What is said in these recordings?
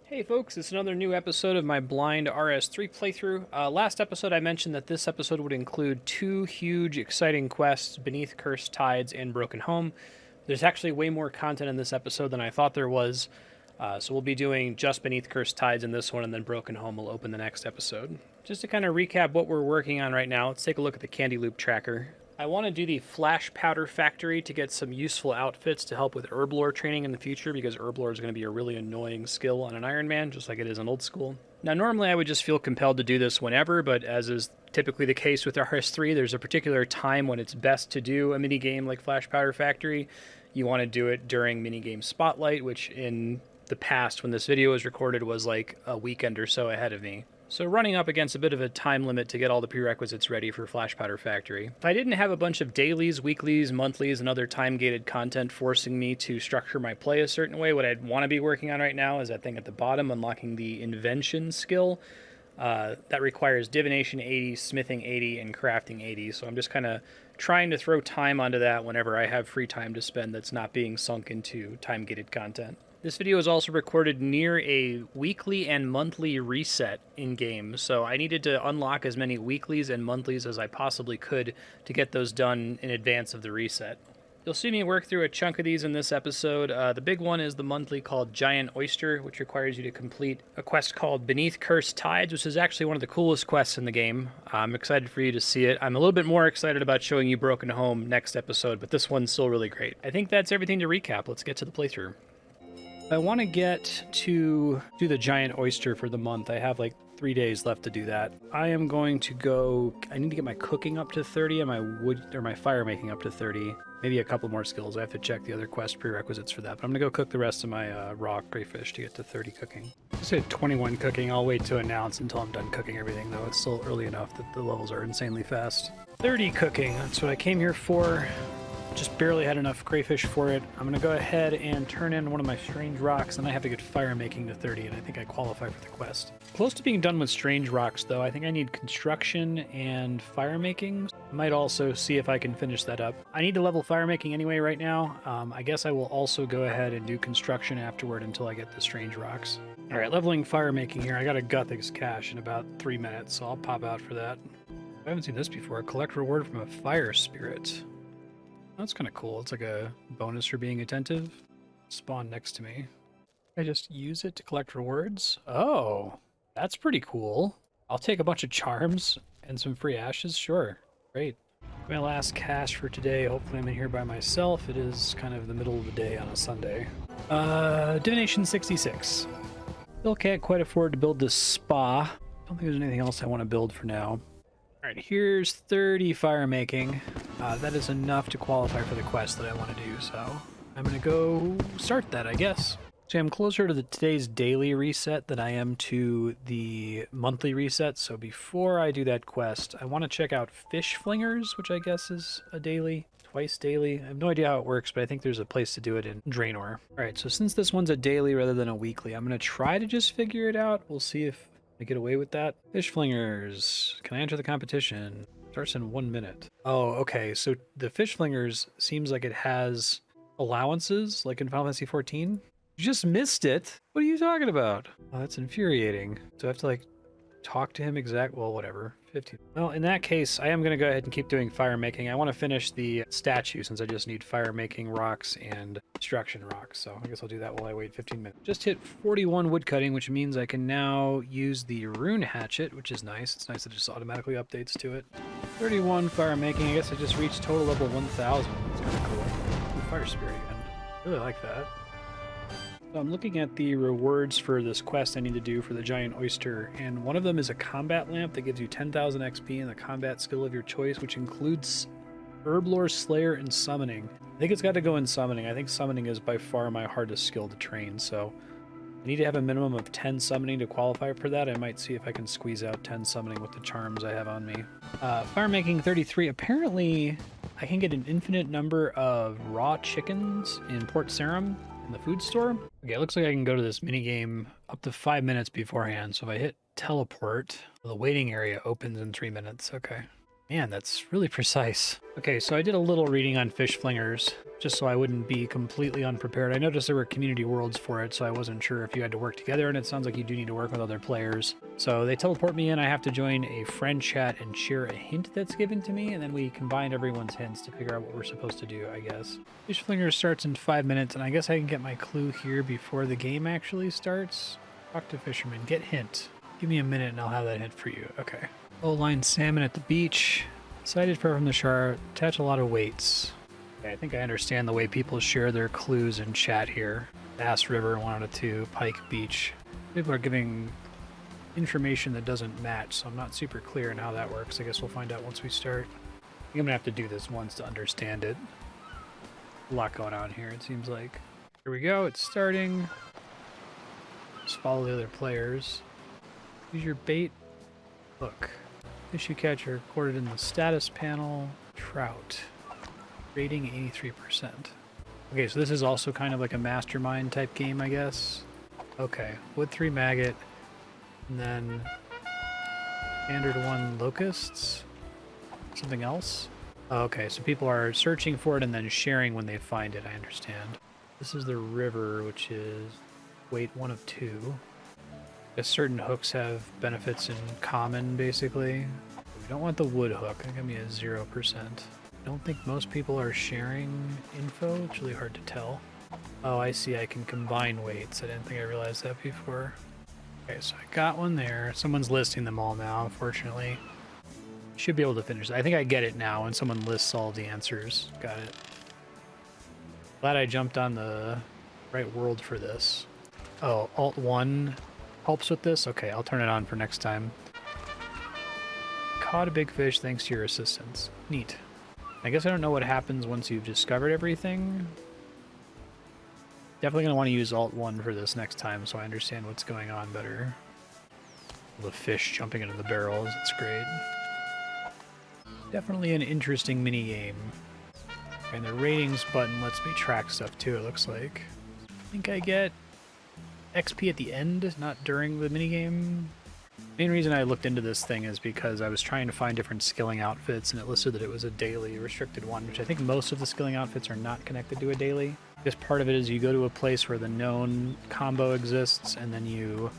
Hey folks, it's another new episode of my blind RS3 playthrough. Last episode I mentioned that this episode would include two huge exciting quests, Beneath Cursed Tides and Broken Home. There's actually way more content in this episode than I thought there was, so we'll be doing just Beneath Cursed Tides in this one, and then Broken Home will open the next episode. Just to kind of recap what we're working on right now, let's take a look at the Candy Loop tracker. I want to do the Flash Powder Factory to get some useful outfits to help with herb lore training in the future, because herb lore is going to be a really annoying skill on an Ironman, just like it is on old school. Now, normally I would just feel compelled to do this whenever, but as is typically the case with RS3, there's a particular time when it's best to do a minigame like Flash Powder Factory. You want to do it during minigame Spotlight, which in the past, when this video was recorded, was like a weekend or so ahead of me. So running up against a bit of a time limit to get all the prerequisites ready for Flash Powder Factory. If I didn't have a bunch of dailies, weeklies, monthlies, and other time-gated content forcing me to structure my play a certain way, what I'd want to be working on right now is that thing at the bottom, unlocking the Invention skill. That requires Divination 80, Smithing 80, and Crafting 80, so I'm just kind of trying to throw time onto that whenever I have free time to spend that's not being sunk into time-gated content. This video is also recorded near a weekly and monthly reset in-game, so I needed to unlock as many weeklies and monthlies as I possibly could to get those done in advance of the reset. You'll see me work through a chunk of these in this episode. The big one is the monthly called Giant Oyster, which requires you to complete a quest called Beneath Cursed Tides, which is actually one of the coolest quests in the game. I'm excited for you to see it. I'm a little bit more excited about showing you Broken Home next episode, but this one's still really great. I think that's everything to recap. Let's get to the playthrough. I want to get to do the Giant Oyster for the month. I have like 3 days left to do that. I am going to go, I need to get my cooking up to 30 and my wood or my fire making up to 30. Maybe a couple more skills. I have to check the other quest prerequisites for that, but I'm gonna go cook the rest of my raw crayfish to get to 30 cooking. I said 21 cooking. I'll wait to announce until I'm done cooking everything though. It's still early enough that the levels are insanely fast. 30 cooking, that's what I came here for. Just barely had enough crayfish for it. I'm gonna go ahead and turn in one of my strange rocks, and I have to get fire making to 30, and I think I qualify for the quest. Close to being done with strange rocks though. I think I need construction and fire making. I might also see if I can finish that up. I need to level fire making anyway right now. I guess I will also go ahead and do construction afterward until I get the strange rocks. All right, leveling fire making here. I gotta gut this cache in about 3 minutes, so I'll pop out for that. I haven't seen this before. Collect reward from a fire spirit. That's kind of cool. It's like a bonus for being attentive. Spawn next to me. I just use it to collect rewards. Oh, that's pretty cool. I'll take a bunch of charms and some free ashes. Sure. Great. My last cache for today. Hopefully I'm in here by myself. It is kind of the middle of the day on a Sunday. Divination 66. Still can't quite afford to build this spa. Don't think there's anything else I want to build for now. All right, here's 30 fire making. That is enough to qualify for the quest that I want to do, so I'm gonna go start that, I guess. So I'm closer to today's daily reset than I am to the monthly reset, so before I do that quest, I want to check out Fish Flingers, which I guess is a daily, twice daily. I have no idea how it works, but I think there's a place to do it in Draenor. All right, so since this one's a daily rather than a weekly, I'm gonna try to just figure it out. We'll see if I get away with that. Fish Flingers, can I enter the competition? Starts in 1 minute. Oh, okay. So the Fish Flingers seems like it has allowances, like in Final Fantasy 14. You just missed it. What are you talking about? Oh, that's infuriating. Do I have to like talk to him well, whatever. 15. Well, in that case, I am going to go ahead and keep doing fire making. I want to finish the statue since I just need fire making rocks and destruction rocks. So I guess I'll do that while I wait 15 minutes. Just hit 41 wood cutting, which means I can now use the rune hatchet, which is nice. It's nice that it just automatically updates to it. 31 fire making. I guess I just reached total level 1000. That's kind of cool. Ooh, fire spirit again. Really like that. So I'm looking at the rewards for this quest I need to do for the Giant Oyster, and one of them is a combat lamp that gives you 10,000 XP and the combat skill of your choice, which includes Herblore, Slayer, and Summoning. I think it's got to go in Summoning. I think Summoning is by far my hardest skill to train, so I need to have a minimum of 10 Summoning to qualify for that. I might see if I can squeeze out 10 Summoning with the charms I have on me. Fire making 33. Apparently, I can get an infinite number of raw chickens in Port Sarim in the food store. Okay, it looks like I can go to this minigame up to 5 minutes beforehand. So if I hit teleport, the waiting area opens in 3 minutes. Okay. Man, that's really precise. Okay, so I did a little reading on fish flingers, just so I wouldn't be completely unprepared. I noticed there were community worlds for it, so I wasn't sure if you had to work together, and it sounds like you do need to work with other players. So they teleport me in, I have to join a friend chat and share a hint that's given to me, and then we combine everyone's hints to figure out what we're supposed to do, I guess. Fish flinger starts in 5 minutes, and I guess I can get my clue here before the game actually starts. Talk to fisherman, get hint. Give me a minute and I'll have that hint for you. Okay. Low-line salmon at the beach. Sighted far from the shore. Attach a lot of weights. Okay, I think I understand the way people share their clues in chat here. Bass River, 1 out of 2. Pike Beach. People are giving information that doesn't match, so I'm not super clear on how that works. I guess we'll find out once we start. I think I'm gonna have to do this once to understand it. A lot going on here, it seems like. Here we go, it's starting. Just follow the other players. Use your bait. Hook. Fish you catch are recorded in the status panel. Trout. Rating 83%. Okay, so this is also kind of like a mastermind type game, I guess. Okay, wood 3 maggot. And then standard 1 locusts. Something else? Oh, okay, so people are searching for it and then sharing when they find it, I understand. This is the river, which is weight 1 of 2. Certain hooks have benefits in common, basically. We don't want the wood hook. That give me a 0%. I don't think most people are sharing info. It's really hard to tell. Oh, I see. I can combine weights. I didn't think I realized that before. Okay, so I got one there. Someone's listing them all now, unfortunately. Should be able to finish. I think I get it now when someone lists all the answers. Got it. Glad I jumped on the right world for this. Oh, Alt 1 helps with this? Okay, I'll turn it on for next time. Caught a big fish thanks to your assistance. Neat. I guess I don't know what happens once you've discovered everything. Definitely going to want to use Alt 1 for this next time so I understand what's going on better. The fish jumping into the barrels, it's great. Definitely an interesting mini-game. And the ratings button lets me track stuff too, it looks like. I think I get XP at the end, not during the minigame. Main reason I looked into this thing is because I was trying to find different skilling outfits, and it listed that it was a daily restricted one, which I think most of the skilling outfits are not connected to a daily. I guess part of it is you go to a place where the known combo exists, and then you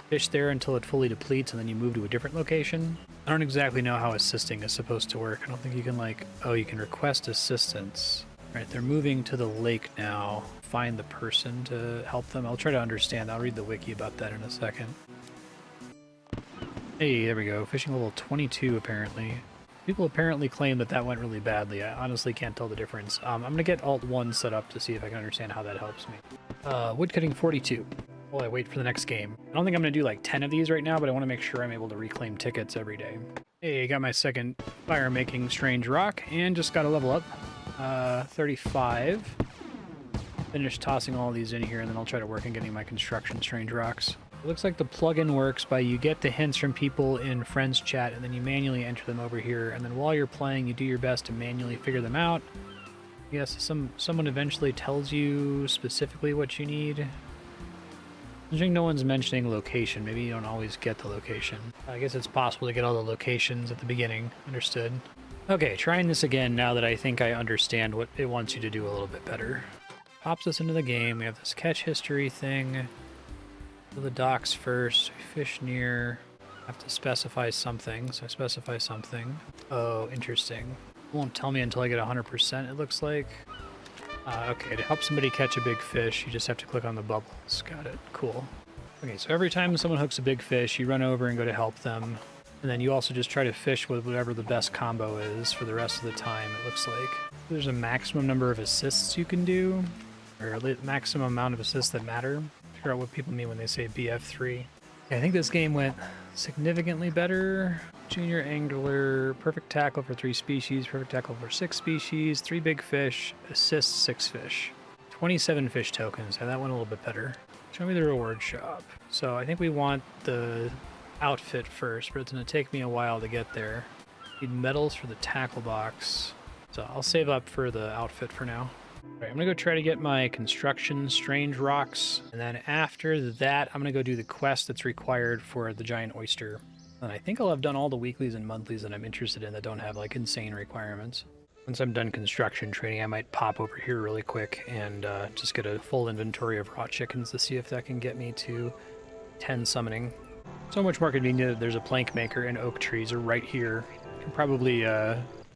fish there until it fully depletes, and then you move to a different location. I don't exactly know how assisting is supposed to work. I don't think you can, like, oh, you can request assistance. Right, they're moving to the lake now. Find the person to help them. I'll try to understand. I'll read the wiki about that in a second. Hey, there we go. Fishing level 22, apparently. People apparently claim that that went really badly. I honestly can't tell the difference. I'm going to get Alt 1 set up to see if I can understand how that helps me. Woodcutting 42. While I wait for the next game. I don't think I'm going to do like 10 of these right now, but I want to make sure I'm able to reclaim tickets every day. Hey, got my second fire-making strange rock, and just got a level up. 35. Finish tossing all these in here, and then I'll try to work on getting my construction strange rocks. It looks like the plugin works by you get the hints from people in friends chat, and then you manually enter them over here, and then while you're playing, you do your best to manually figure them out. Yes, someone eventually tells you specifically what you need. I think no one's mentioning location. Maybe you don't always get the location. I guess it's possible to get all the locations at the beginning. Understood. Okay, trying this again now that I think I understand what it wants you to do a little bit better. Pops us into the game. We have this catch history thing. To the docks first. We fish near. Have to specify something, so I specify something. Oh, interesting. It won't tell me until I get 100%, it looks like. Okay, to help somebody catch a big fish, you just have to click on the bubbles. Got it. Cool. Okay, so every time someone hooks a big fish, you run over and go to help them. And then you also just try to fish with whatever the best combo is for the rest of the time, it looks like. There's a maximum number of assists you can do, or a maximum amount of assists that matter. Figure out what people mean when they say BF3. Okay, I think this game went significantly better. Junior angler, perfect tackle for 3 species, perfect tackle for 6 species, 3 big fish, assists 6 fish. 27 fish tokens. Yeah, that went a little bit better. Show me the reward shop. So I think we want the outfit first, but it's going to take me a while to get there. Need medals for the tackle box. So I'll save up for the outfit for now. All right, I'm going to go try to get my construction strange rocks. And then after that, I'm going to go do the quest that's required for the giant oyster. And I think I'll have done all the weeklies and monthlies that I'm interested in that don't have like insane requirements. Once I'm done construction training, I might pop over here really quick and just get a full inventory of raw chickens to see if that can get me to 10 summoning. So much more convenient that there's a plank maker and oak trees are right here. Can probably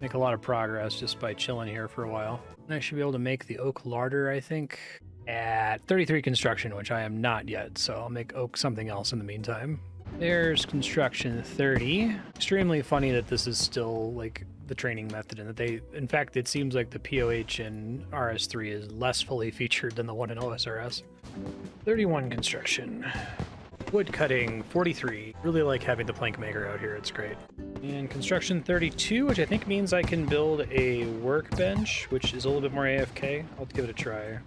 make a lot of progress just by chilling here for a while. And I should be able to make the oak larder, I think, at 33 construction, which I am not yet, so I'll make oak something else in the meantime. There's construction 30. Extremely funny that this is still like the training method and that they, in fact, it seems like the POH in RS3 is less fully featured than the one in OSRS. 31 construction. Wood cutting 43. Really like having the plank maker out here, it's great. And construction 32, which I think means I can build a workbench, which is a little bit more AFK. I'll give it a try.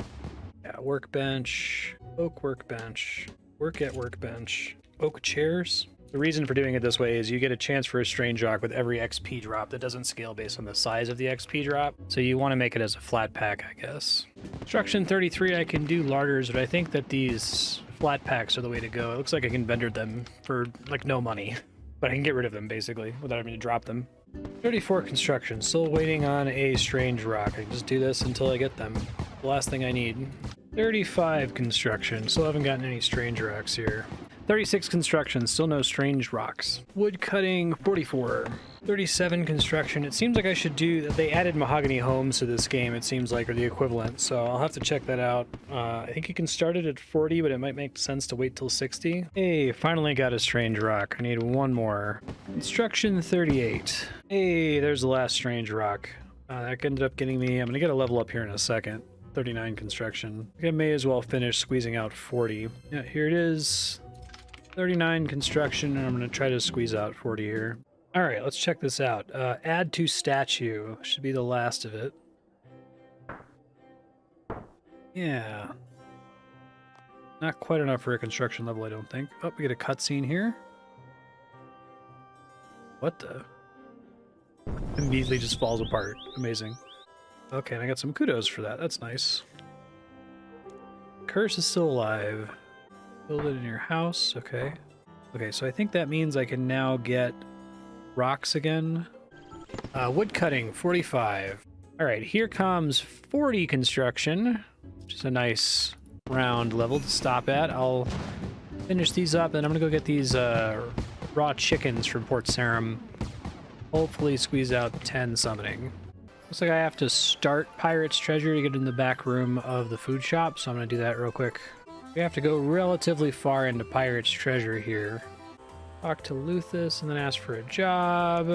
Yeah, workbench, oak workbench, work at workbench, oak chairs. The reason for doing it this way is you get a chance for a strange rock with every XP drop that doesn't scale based on the size of the XP drop. So you want to make it as a flat pack, I guess. Construction 33, I can do larders, but I think that these flat packs are the way to go. It looks like I can vendor them for like no money, but I can get rid of them basically without having to drop them. 34 construction, still waiting on a strange rock. I can just do this until I get them. The last thing I need. 35 construction, still haven't gotten any strange rocks here. 36 construction, still no strange rocks. Wood cutting 44. 37 construction, it seems like I should do, they added mahogany homes to this game, it seems like, or the equivalent, so I'll have to check that out. I think you can start it at 40, but it might make sense to wait till 60. Hey, finally got a strange rock. I need one more. Construction 38. Hey, there's the last strange rock. That ended up getting me, I'm gonna get a level up here in a second. 39 construction. I think I may as well finish squeezing out 40. Yeah, here it is. 39 construction, and I'm going to try to squeeze out 40 here. All right, let's check this out. Add to statue. Should be the last of it. Yeah. Not quite enough for a construction level, I don't think. Oh, we get a cutscene here. What the? Immediately just falls apart. Amazing. Okay, and I got some kudos for that. That's nice. Curse is still alive. Build it in your house. Okay. Okay, so I think that means I can now get rocks again. Wood cutting, 45. All right, here comes 40 construction, which is a nice round level to stop at. I'll finish these up, and I'm going to go get these raw chickens from Port Sarum. Hopefully squeeze out 10 summoning. Looks like I have to start Pirate's Treasure to get in the back room of the food shop, so I'm going to do that real quick. We have to go relatively far into Pirate's Treasure here. Talk to Luthus and then ask for a job.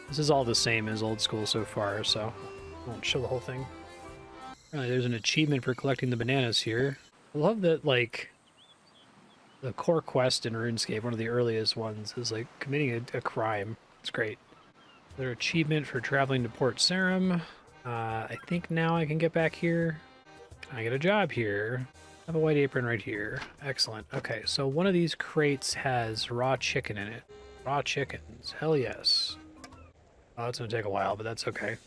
This is all the same as old school so far, so I won't show the whole thing. Apparently there's an achievement for collecting the bananas here. I love that, like, the core quest in RuneScape, one of the earliest ones, is like committing a crime. It's great. Another achievement for traveling to Port Sarum. I think now I can get back here. Can I get a job here? I have a white apron right here. Excellent. Okay, so one of these crates has raw chicken in it. Raw chickens. Hell yes. Oh, that's going to take a while, but that's okay.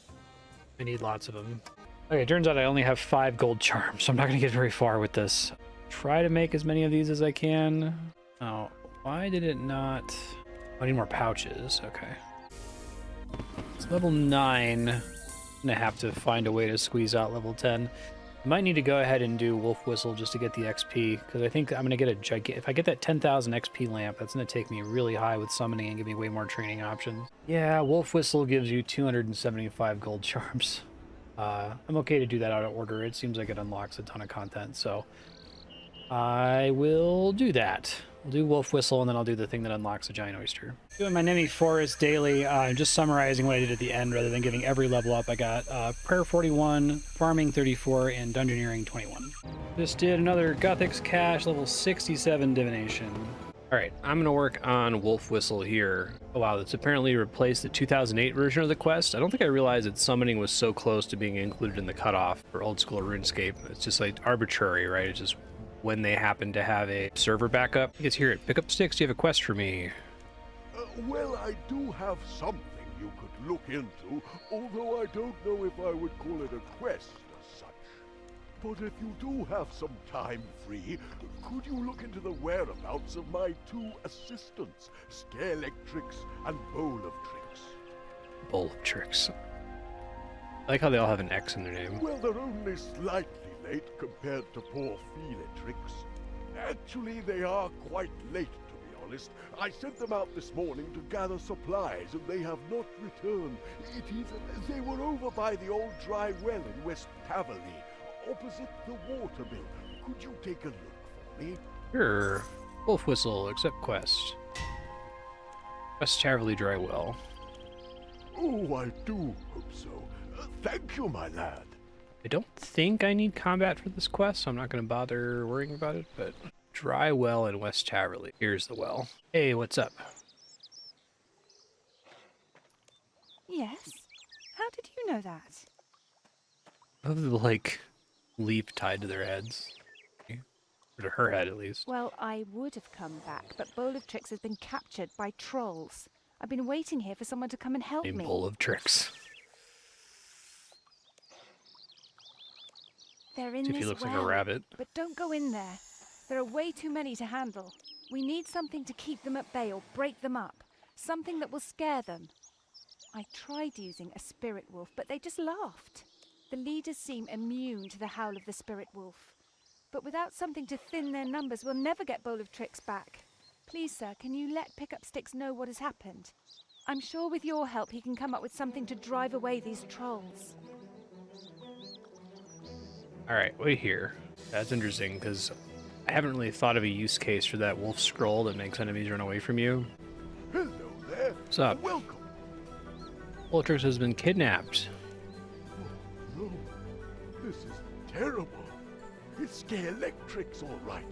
I need lots of them. Okay, it turns out I only have 5 gold charms, so I'm not going to get very far with this. Try to make as many of these as I can. Oh, why did it not... I need more pouches. Okay. It's level 9. I'm gonna have to find a way to squeeze out level 10. I might need to go ahead and do Wolf Whistle just to get the XP, because I think I'm gonna get a gigantic... If I get that 10,000 XP lamp, that's gonna take me really high with summoning and give me way more training options. Yeah, Wolf Whistle gives you 275 gold charms. I'm okay to do that out of order. It seems like it unlocks a ton of content, so I will do that. I'll do Wolf Whistle, and then I'll do the thing that unlocks a giant oyster. Doing my Nemi Forest daily, just summarizing what I did at the end rather than giving every level up. I got Prayer 41, Farming 34, and Dungeoneering 21. Just did another Gothic's Cache, level 67 Divination. All right, I'm going to work on Wolf Whistle here. Oh wow, that's apparently replaced the 2008 version of the quest. I don't think I realized that summoning was so close to being included in the cutoff for old school RuneScape. It's just like arbitrary, right? It's just when they happen to have a server backup. It's here at Pick Up Sticks. Do you have a quest for me? Well, I do have something you could look into, although I don't know if I would call it a quest as such. But if you do have some time free, could you look into the whereabouts of my 2 assistants, Scare-Electrix and Bowl of Tricks? Bowl of Tricks. I like how they all have an X in their name. Well, they're only slightly late compared to poor Felix. Actually, they are quite late, to be honest. I sent them out this morning to gather supplies, and they have not returned. They were over by the old dry well in West Taverley, opposite the water mill. Could you take a look for me? Sure. Wolf Whistle, accept quest. West Taverley Dry Well. Oh, I do hope so. Thank you, my lad. I don't think I need combat for this quest, so I'm not going to bother worrying about it, but Dry Well in West Taverley. Here's the well. Hey, what's up? Yes? How did you know that? Of the, like, leaf tied to their heads. Or to her head, at least. Well, I would have come back, but Bowl of Tricks has been captured by trolls. I've been waiting here for someone to come and help A me. Bowl of Tricks. They're in See if this he looks well, like a rabbit. but don't go in there. There are way too many to handle. We need something to keep them at bay or break them up. Something that will scare them. I tried using a spirit wolf, but they just laughed. The leaders seem immune to the howl of the spirit wolf. But without something to thin their numbers, we'll never get Bowl of Tricks back. Please, sir, can you let Pick Up Sticks know what has happened? I'm sure with your help he can come up with something to drive away these trolls. Alright, wait here. That's interesting, because I haven't really thought of a use case for that wolf scroll that makes enemies run away from you. Hello there. What's up? Welcome. Ultrix has been kidnapped. Oh, no. This is terrible. It's Scare-Electrix, all right.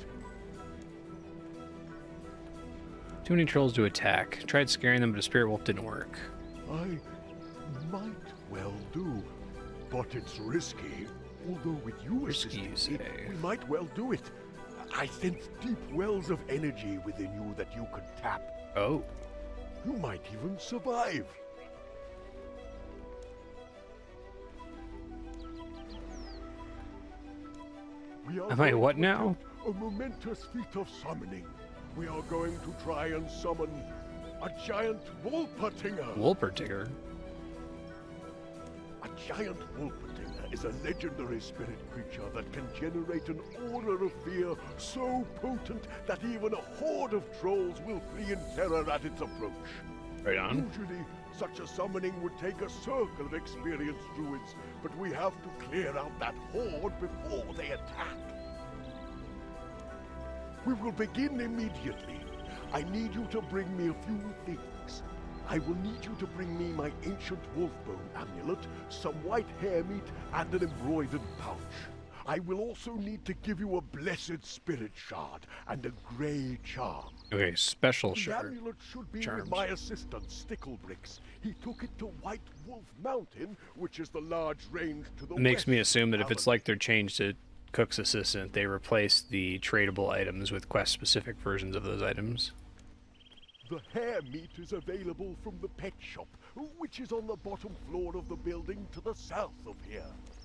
Too many trolls to attack. Tried scaring them, but a spirit wolf didn't work. I might well do, but it's risky. Although with you Risky, assisting me, you say? we might well do it. I sense deep wells of energy within you that you could tap. Oh. You might even survive. We are Am I going what to now? attempt a momentous feat of summoning. We are going to try and summon a giant Wolpertinger. Wolpertinger? A giant Wolpertinger is a legendary spirit creature that can generate an aura of fear so potent that even a horde of trolls will flee in terror at its approach. Right on. Usually, such a summoning would take a circle of experienced druids, but we have to clear out that horde before they attack. We will begin immediately. I need you to bring me a few things. I will need you to bring me my ancient wolfbone amulet, some white hair meat, and an embroidered pouch. I will also need to give you a blessed spirit shard and a grey charm. Okay, special The shard. amulet should be Charms. with my assistant, Sticklebricks. He took it to White Wolf Mountain, which is the large range to the It makes me west assume of that if it's Taverley. like they're changed to Cook's Assistant, they replace the tradable items with quest-specific versions of those items. The hair meat is available from the pet shop, which is on the bottom floor of the building to the south of here.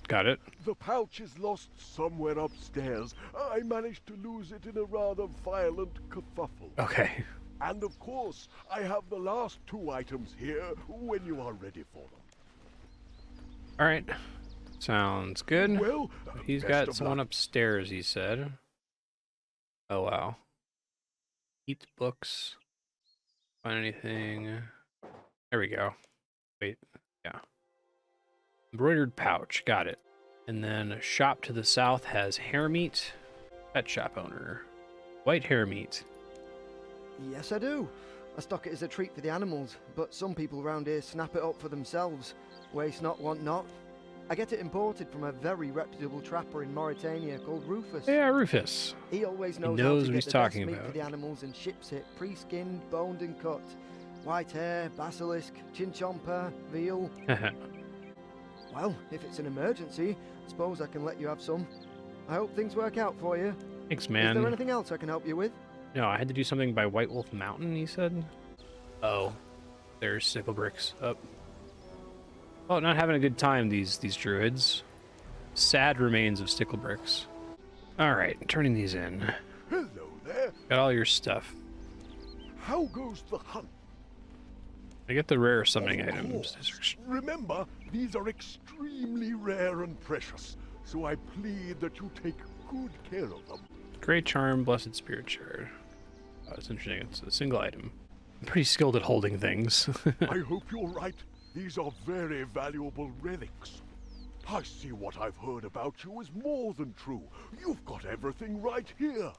Got it? The pouch is lost somewhere upstairs. I managed to lose it in a rather violent kerfuffle. Okay. And of course, I have the last 2 items here when you are ready for them. Alright. Sounds good. Well, He's best got of someone luck. upstairs, he said. Oh, wow. Eat books. Find anything. There we go. Wait. Yeah. Embroidered pouch. Got it. And then a shop to the south has hair meat. Pet shop owner. White hair meat. Yes, I do. I stock it as a treat for the animals, but some people around here snap it up for themselves. Waste not, want not. I get it imported from a very reputable trapper in Mauritania called Rufus. Yeah, Rufus. He always knows knows how what to get he's the talking best meat about. for the animals and ships it pre-skinned, boned and cut. White hair, basilisk, chinchomper, veal. Well, if it's an emergency, I suppose I can let you have some. I hope things work out for you. Thanks, Is man. there anything else I can help you with? No, I had to do something by White Wolf Mountain, he said. Oh, there's sickle bricks up. Oh, not having a good time, these druids. Sad remains of stickle bricks. Alright, turning these in. Hello there. Got all your stuff. How goes the hunt? I get the rare summoning Of items. course. Remember, these are extremely rare and precious, so I plead that you take good care of them. Great Charm, Blessed Spirit Shard. Oh, it's interesting. It's a single item. I'm pretty skilled at holding things. I hope you're right. These are very valuable relics. I see what I've heard about you is more than true. You've got everything right here.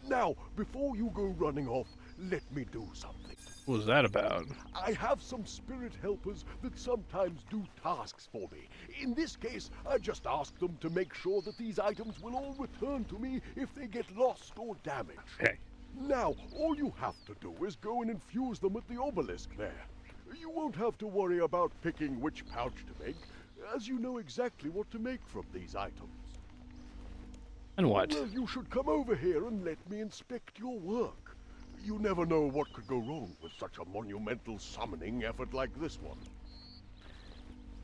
Now, before you go running off, let me do something. What was that about? I have some spirit helpers that sometimes do tasks for me. In this case, I just ask them to make sure that these items will all return to me if they get lost or damaged. Okay. Now, all you have to do is go and infuse them at the obelisk there. You won't have to worry about picking which pouch to make, as you know exactly what to make from these items. And what? Well, you should come over here and let me inspect your work. You never know what could go wrong with such a monumental summoning effort like this one.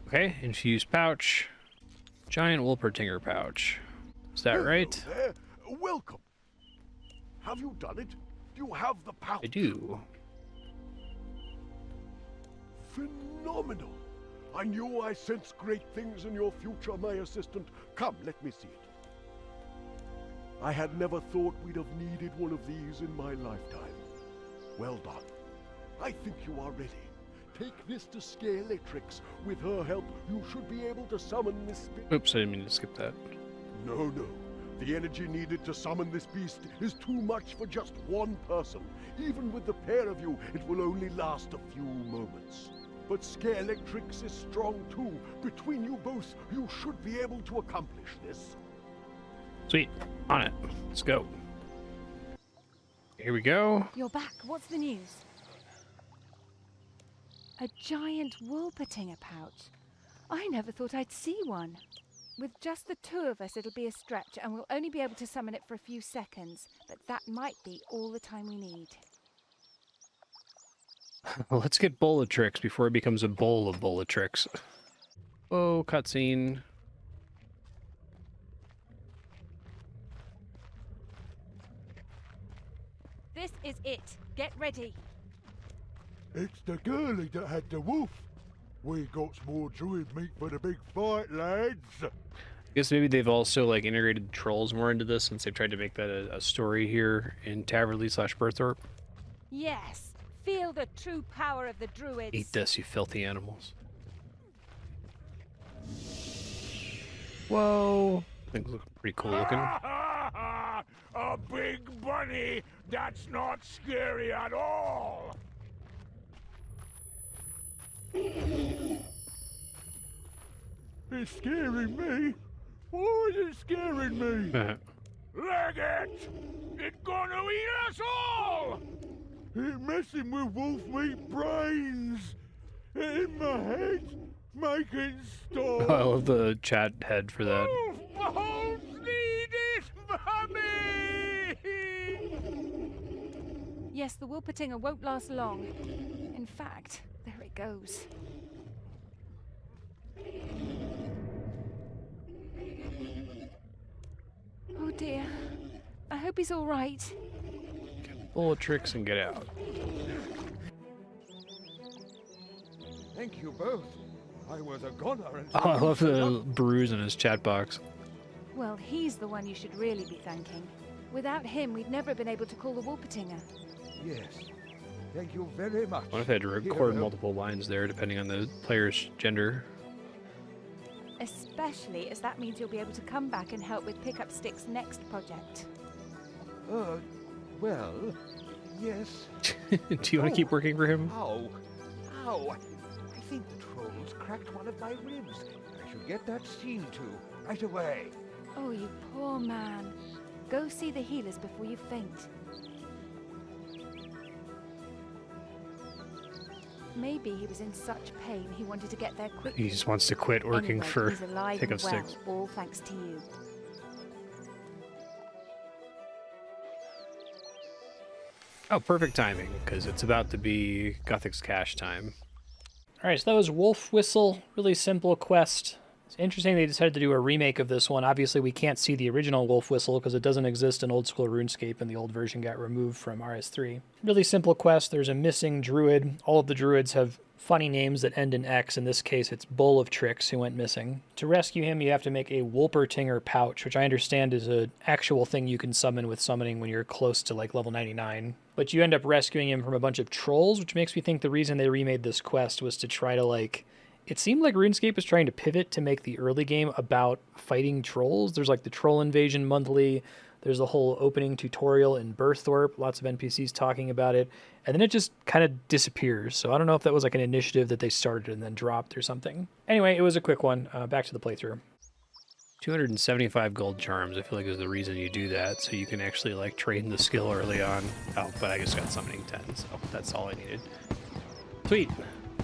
Okay, infused pouch. Giant Wolpertinger pouch. Is that Hello right? there. Welcome. Have you done it? Do you have the pouch? I do. Phenomenal. I knew I sensed great things in your future, my assistant. Come, let me see it. I had never thought we'd have needed one of these in my lifetime. Well done. I think you are ready. Take this to Scaleatrix. With her help, you should be able to summon this spirit. Oops, I didn't mean to skip that. No, no. The energy needed to summon this beast is too much for just one person. Even with the pair of you, it will only last a few moments. But Scaleatrix is strong too. Between you both, you should be able to accomplish this. Sweet. On it. Let's go. Here we go. You're back. What's the news? A giant Wolpertinger pouch. I never thought I'd see one. With just the two of us, it'll be a stretch, and we'll only be able to summon it for a few seconds. But that might be all the time we need. Let's get Bellatrix before it becomes a bowl of Bellatrix. Oh, cutscene. This is it. Get ready. It's the girlie that had the wolf. We got some more druid meat for the big fight, lads. I guess maybe they've also like integrated trolls more into this since they've tried to make that a story here in Taverley/Berthorpe. Yes. Feel the true power of the druids. Eat this, you filthy animals. Whoa. Things look pretty cool looking. A big bunny? That's not scary at all! It's scaring me. Why is it scaring me? Leg it! It's gonna eat us all! It's messing with wolf meat brains. In my head. Make it stop. I love the chat head for that. Wolf bones need it, mommy! Yes, the Wolpertinger won't last long. In fact, there it goes. Oh dear. I hope he's all right. Bellatrix and get out. Thank you both. I was a goner and Oh, I love the bruise in his chat box. Well, he's the one you should really be thanking. Without him, we'd never have been able to call the Wolpertinger. Yes. Thank you very much. What if I had to record multiple lines there, depending on the player's gender? Especially as that means you'll be able to come back and help with Pick Up Stick's next project. Well, yes. Do you want to keep working for him? Ow. Ow. I think the trolls cracked one of my ribs. I should get that seen to right away. Oh, you poor man. Go see the healers before you faint. Maybe he was in such pain he wanted to get there quickly. He just wants to quit working Anyway, for he's alive Pick and Up well, Sticks. all thanks to you. Oh, perfect timing, because it's about to be Gothic's cash time. Alright, so that was Wolf Whistle. Really simple quest. It's interesting they decided to do a remake of this one. Obviously, we can't see the original Wolf Whistle because it doesn't exist in old school RuneScape, and the old version got removed from RS3. Really simple quest. There's a missing druid. All of the druids have funny names that end in X. In this case, it's Bull of Tricks, who went missing. To rescue him, you have to make a Wolpertinger pouch, which I understand is an actual thing you can summon with summoning when you're close to like level 99. But you end up rescuing him from a bunch of trolls, which makes me think the reason they remade this quest was to try to like... It seemed like RuneScape was trying to pivot to make the early game about fighting trolls. There's like the Troll Invasion monthly. There's a whole opening tutorial in Burthorpe, lots of NPCs talking about it. And then it just kind of disappears. So I don't know if that was like an initiative that they started and then dropped or something. Anyway, it was a quick one. Back to the playthrough. 275 gold charms, I feel like is the reason you do that. So you can actually like train the skill early on. Oh, but I just got summoning 10, so that's all I needed. Sweet.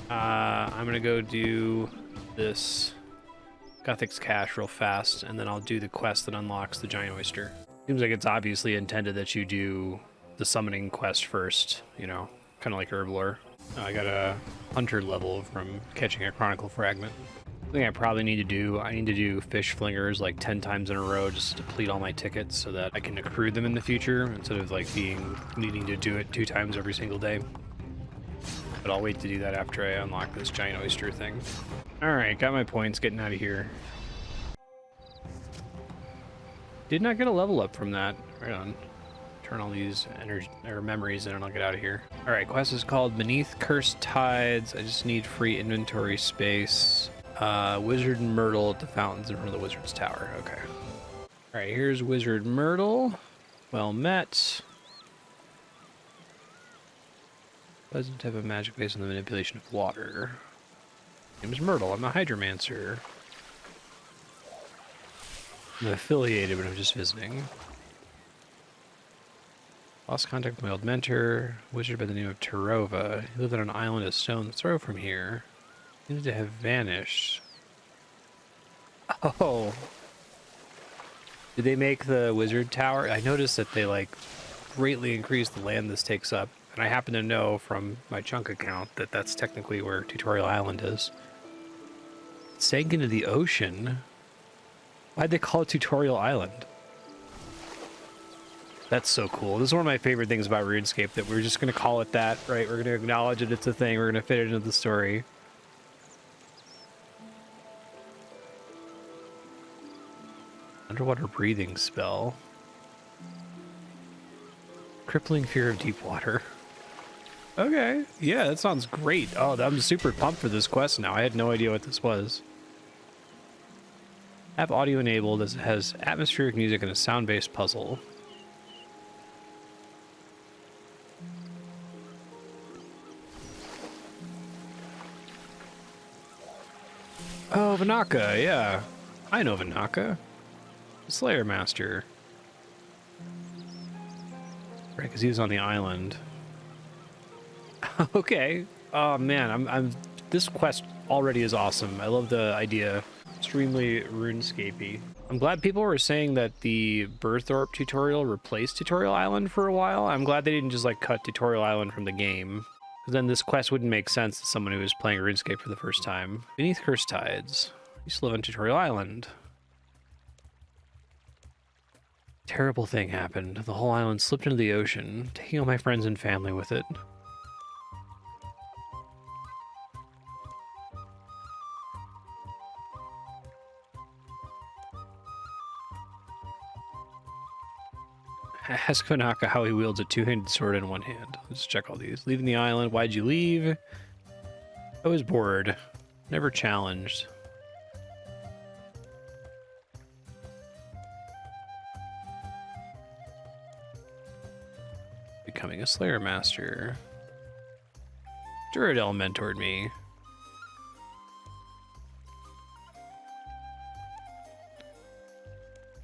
I'm going to go do this Gothic's Cache real fast, and then I'll do the quest that unlocks the Giant Oyster. Seems like it's obviously intended that you do the summoning quest first, you know, kind of like Herblore. I got a hunter level from catching a Chronicle Fragment. I think I probably need to do, I need to do Fish Flingers like 10 times in a row just to deplete all my tickets so that I can accrue them in the future instead of like needing to do it 2 times every single day. But I'll wait to do that after I unlock this Giant Oyster thing. Alright, got my points, getting out of here. Did not get a level up from that. Right on. Turn all these memories in and I'll get out of here. Alright, quest is called Beneath Cursed Tides. I just need free inventory space. Wizard Myrtle at the fountains in front of the Wizard's Tower. Okay. Alright, here's Wizard Myrtle. Well met. Pleasant type of magic based on the manipulation of water. Name's Myrtle. I'm a Hydromancer. I'm affiliated, but I'm just visiting. Lost contact with my old mentor, wizard by the name of Tarova. He lived on an island a stone's throw from here. Seems to have vanished. Oh. Did they make the wizard tower? I noticed that they like greatly increased the land this takes up. And I happen to know from my chunk account that that's technically where Tutorial Island is. It sank into the ocean. Why'd they call it Tutorial Island? That's so cool. This is one of my favorite things about RuneScape, that we're just going to call it that, right? We're going to acknowledge that it's a thing. We're going to fit it into the story. Underwater breathing spell. Crippling fear of deep water. Okay, yeah, that sounds great. Oh, I'm super pumped for this quest now. I had no idea what this was. Have audio enabled as it has atmospheric music and a sound-based puzzle. Oh, Vanaka, yeah. I know Vanaka. The Slayer Master. Right, because he was on the island. Okay. Oh man, this quest already is awesome. I love the idea. Extremely RuneScapey. I'm glad people were saying that the Burthorpe tutorial replaced Tutorial Island for a while. I'm glad they didn't just like cut Tutorial Island from the game. Because then this quest wouldn't make sense to someone who was playing RuneScape for the first time. Beneath Cursed Tides. I used to live on Tutorial Island. Terrible thing happened. The whole island slipped into the ocean, taking all my friends and family with it. Ask Vanaka how he wields a two-handed sword in one hand. Let's check all these. Leaving the island. Why'd you leave? I was bored. Never challenged. Becoming a Slayer Master. Duradel mentored me.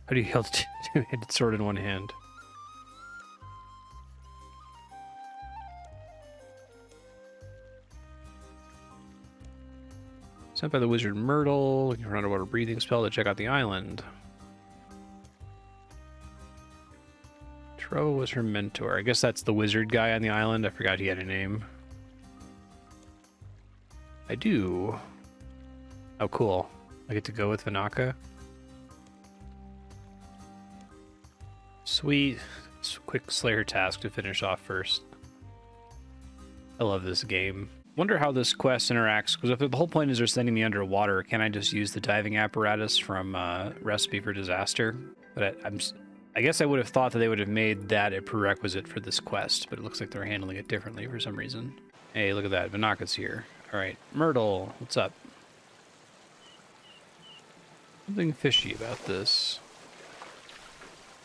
How do you hold a two-handed sword in one hand? Sent by the wizard Myrtle, looking for an underwater breathing spell to check out the island. Tro was her mentor. I guess that's the wizard guy on the island. I forgot he had a name. I do. Oh, cool. I get to go with Vanaka. Sweet. Quick Slayer task to finish off first. I love this game. Wonder how this quest interacts, because if the whole point is they're sending me underwater, can I just use the diving apparatus from Recipe for Disaster? But I guess I would have thought that they would have made that a prerequisite for this quest, but it looks like they're handling it differently for some reason. Hey, look at that. Vanaka's here. All right. Myrtle, what's up? Something fishy about this.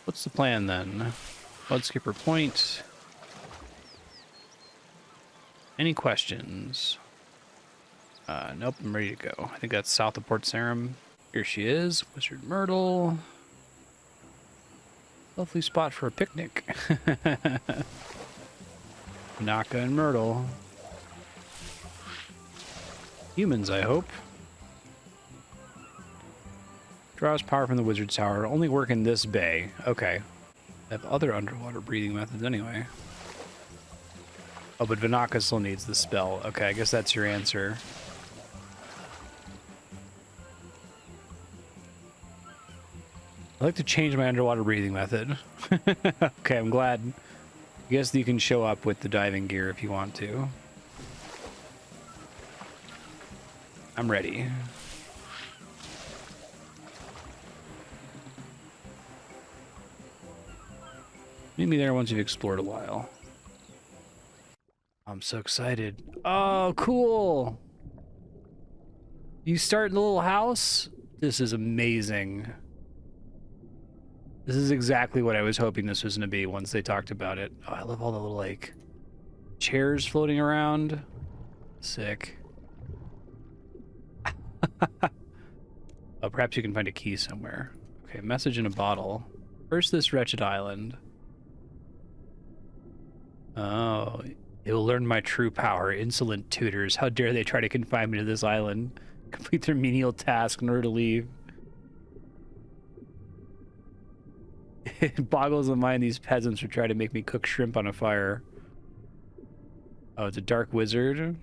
What's the plan then? Bloodskipper Point. Any questions? Nope, I'm ready to go. I think that's south of Port Sarum. Here she is, Wizard Myrtle. Lovely spot for a picnic. Naka and Myrtle. Humans, I hope. Draws power from the Wizard's Tower. Only work in this bay. Okay. They have other underwater breathing methods anyway. Oh, but Vanaka still needs the spell. Okay, I guess that's your answer. I like to change my underwater breathing method. Okay, I'm glad. I guess you can show up with the diving gear if you want to. I'm ready. Meet me there once you've explored a while. I'm so excited. Oh, cool. You start in the little house? This is amazing. This is exactly what I was hoping this was going to be once they talked about it. Oh, I love all the little, like, chairs floating around. Sick. Oh, perhaps you can find a key somewhere. Okay, message in a bottle. First this wretched island. Oh, it will learn my true power. Insolent tutors. How dare they try to confine me to this island? Complete their menial task in order to leave. It boggles the mind these peasants would try to make me cook shrimp on a fire. Oh, it's a dark wizard.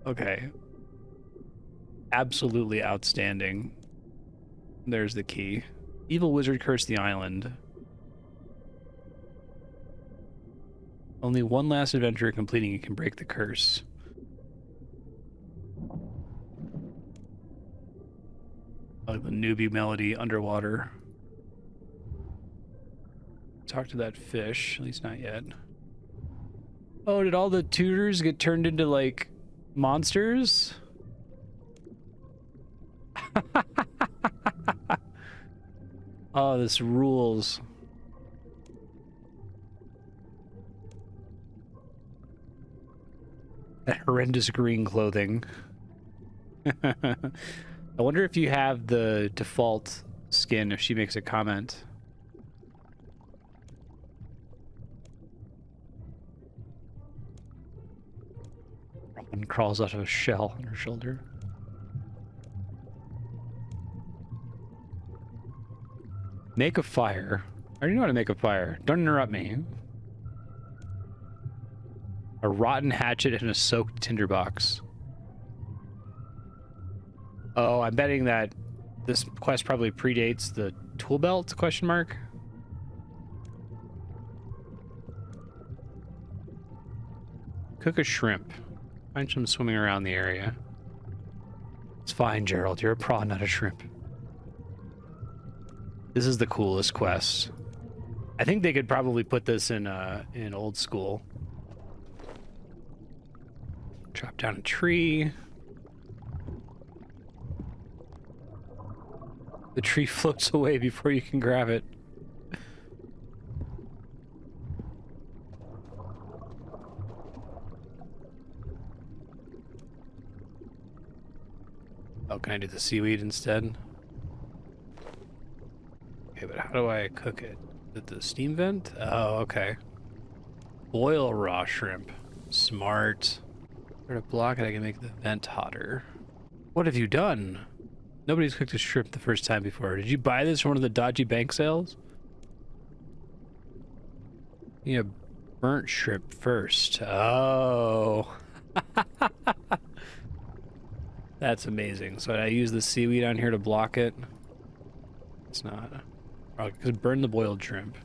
Okay. Absolutely outstanding. There's the key. Evil wizard cursed the island. Only one last adventure completing it can break the curse. I like the newbie melody underwater. Talk to that fish, at least not yet. Oh, did all the tutors get turned into, like, monsters? Oh, this rules. That horrendous green clothing. I wonder if you have the default skin if she makes a comment. Robin crawls out of a shell on her shoulder. Make a fire. I already know how to make a fire. Don't interrupt me. A rotten hatchet and a soaked tinderbox. Oh, I'm betting that this quest probably predates the tool belt, question mark? Cook a shrimp. Find some swimming around the area. It's fine, Gerald. You're a prawn, not a shrimp. This is the coolest quest. I think they could probably put this in old school. Chop down a tree. The tree floats away before you can grab it. Oh, can I do the seaweed instead? Okay, but how do I cook it? Is it the steam vent? Oh, okay. Boil raw shrimp. Smart. Try to block it, I can make the vent hotter. What have you done? Nobody's cooked a shrimp the first time before. Did you buy this from one of the dodgy bank sales? Yeah, burnt shrimp first. Oh. That's amazing. So I use the seaweed on here to block it. It's not. Oh, because burn the boiled shrimp.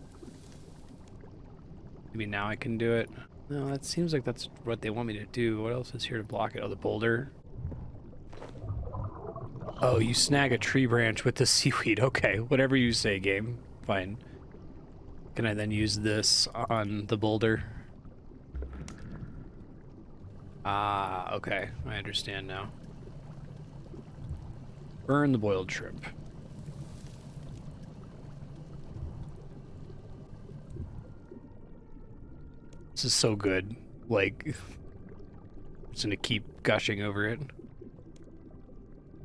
Maybe now I can do it. No, that seems like that's what they want me to do. What else is here to block it? Oh, the boulder. Oh, you snag a tree branch with the seaweed. Okay, whatever you say, game. Fine. Can I then use this on the boulder? Ah, okay. I understand now. Burn the boiled shrimp. This is so good. Like, I'm just gonna keep gushing over it.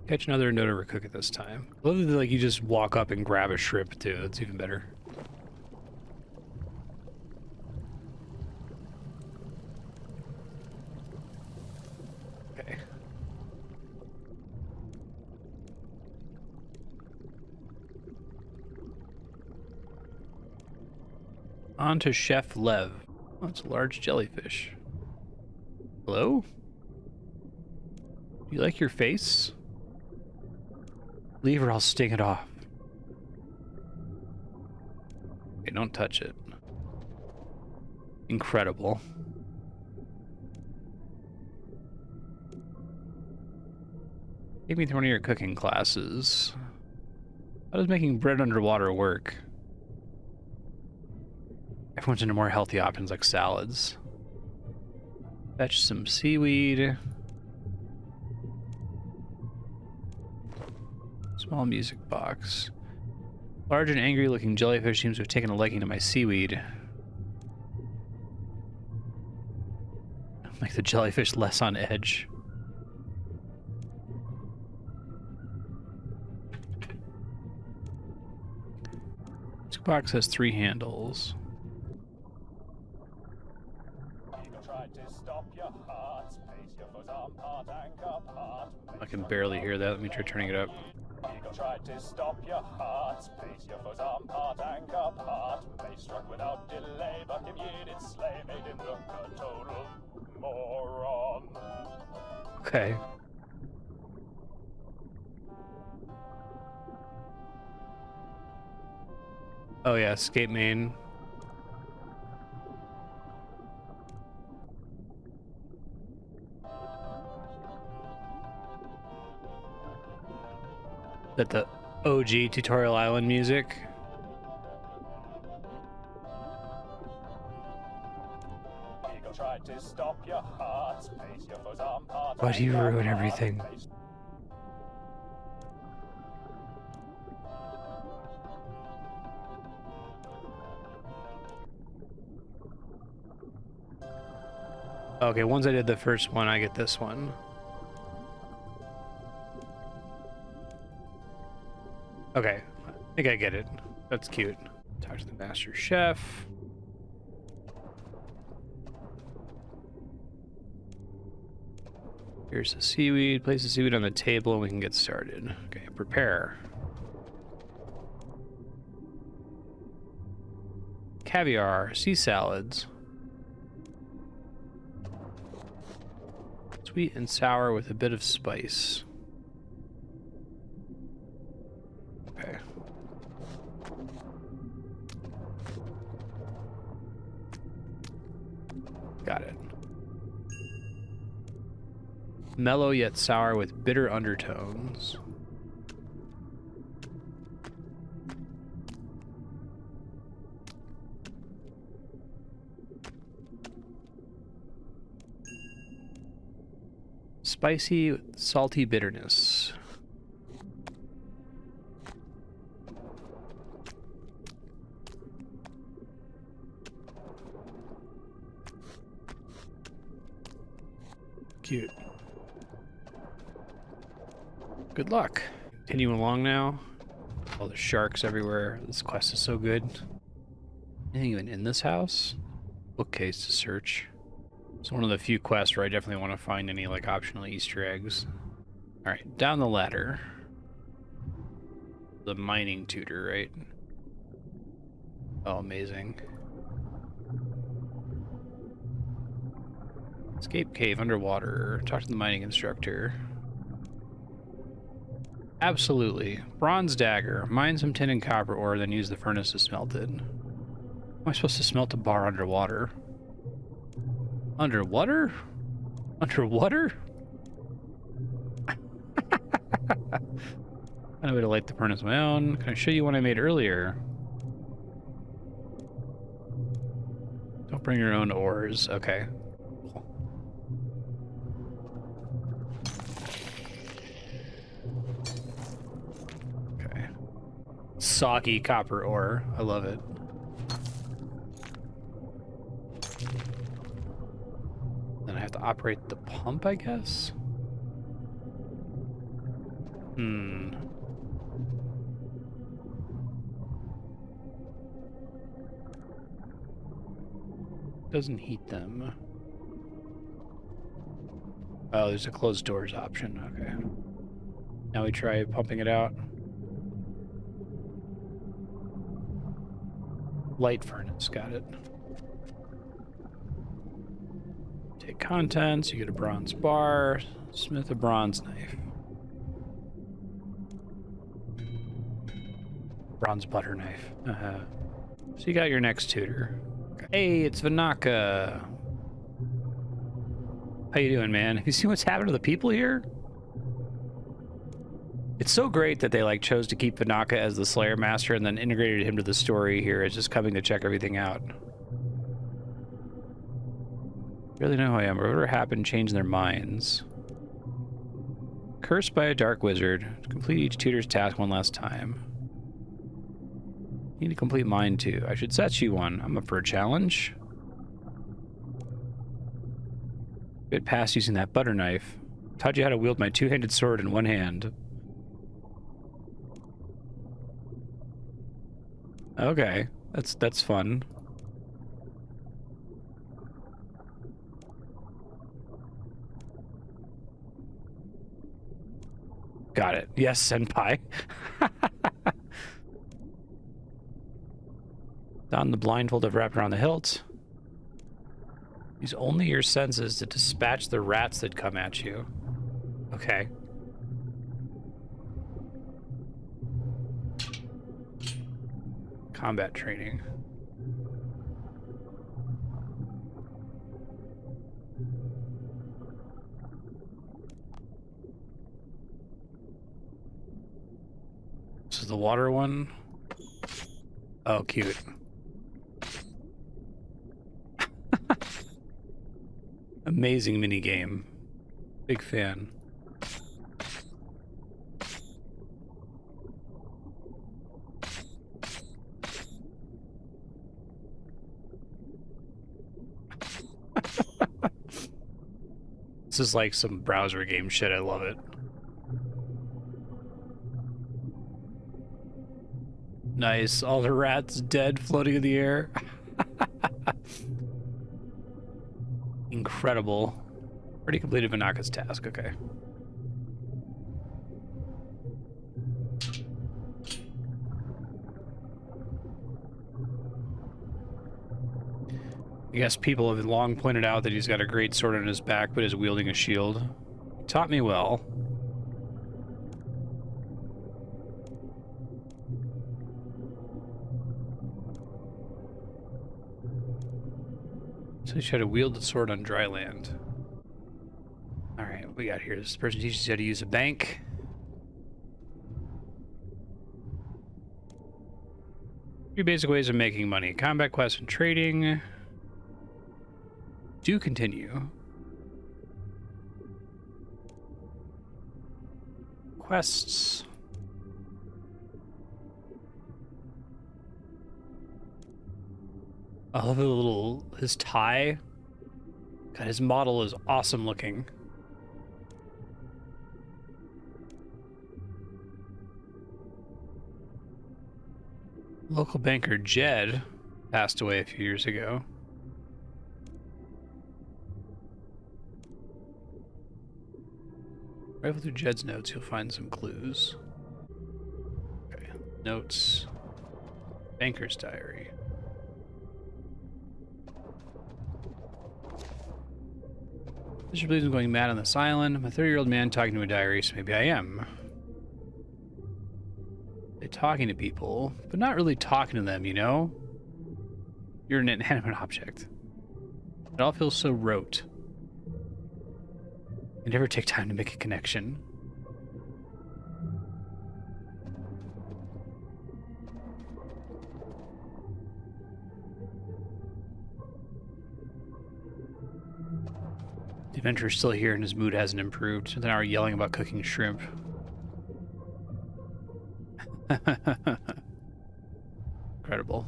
Catch another, no to overcook it this time. I love that, like, you just walk up and grab a shrimp too. That's even better. Okay. On to Chef Lev. Oh, it's a large jellyfish. Hello? You like your face? Leave or I'll sting it off. Okay, don't touch it. Incredible. Take me through one of your cooking classes. How does making bread underwater work? Everyone's into more healthy options like salads. Fetch some seaweed. Small music box. Large and angry looking jellyfish seems to have taken a liking to my seaweed. Make the jellyfish less on edge. This box has 3 handles. I can barely hear that. Let me try turning it up. Eagle tried to stop your hearts, place your foes apart, anchor apart. They struck without delay, but him ye did slay, made him look a total moron. Okay. Oh yeah, escape main. That the OG Tutorial Island music. Eagle tried to stop your hearts, place your foes apart. Why do you ruin everything? Okay, once I did the first one, I get this one. Okay, I think I get it. That's cute. Talk to the master chef. Here's the seaweed. Place the seaweed on the table and we can get started. Okay, prepare. Caviar, sea salads. Sweet and sour with a bit of spice. Okay. Got it. Mellow yet sour with bitter undertones. Spicy with salty bitterness. Cute. Good luck. Continue along now. All the sharks everywhere. This quest is so good. Anything even in this house? Bookcase to search. It's one of the few quests where I definitely want to find any like optional Easter eggs. Alright, down the ladder. The mining tutor, right? Oh, amazing. Escape cave underwater. Talk to the mining instructor. Absolutely. Bronze dagger. Mine some tin and copper ore, then use the furnace to smelt it. How am I supposed to smelt a bar underwater? Underwater? Underwater? Find a way to light the furnace of my own. Can I show you one I made earlier? Don't bring your own ores. Okay. Cool. Okay. Soggy copper ore. I love it. Then I have to operate the pump, I guess? Doesn't heat them. Oh, there's a closed doors option. Okay. Now we try pumping it out. Light furnace, got it. Take contents, you get a bronze bar, smith a bronze knife. Bronze butter knife. So you got your next tutor. Hey, it's Vanaka. How you doing, man? Have you seen what's happened to the people here? It's so great that they like chose to keep Vanaka as the Slayer Master and then integrated him to the story here as just coming to check everything out. Really know who I am. Whatever happened changed their minds. Cursed by a dark wizard. Complete each tutor's task one last time. Need to complete mine too. I should set you one. I'm up for a challenge. Get past using that butter knife. Taught you how to wield my two-handed sword in one hand. Okay, that's fun. Got it. Yes, senpai. Don the blindfold I've wrapped around the hilt. Use only your senses to dispatch the rats that come at you. Okay. Combat training. This is the water one. Oh, cute. Amazing mini game. Big fan. This is like some browser game shit. I love it. Nice. All the rats dead floating in the air. Incredible. Already completed Vanaka's task. Okay. I guess people have long pointed out that he's got a great sword on his back, but is wielding a shield. Taught me well. So you should have wield the sword on dry land. Alright, what we got here? This person teaches you how to use a bank. Three basic ways of making money. Combat quests and trading. Do continue. Quests. I love his tie. God, his model is awesome looking. Local banker Jed passed away a few years ago. Rifle through Jed's notes, you'll find some clues. Okay, notes. Banker's diary. Mr. believes I'm going mad on this island. I'm a 30-year-old man talking to a diary, so maybe I am. They're talking to people, but not really talking to them, you know? You're an inanimate object. It all feels so rote. You never take time to make a connection. The adventurer's still here and his mood hasn't improved. Spent an hour yelling about cooking shrimp. Incredible.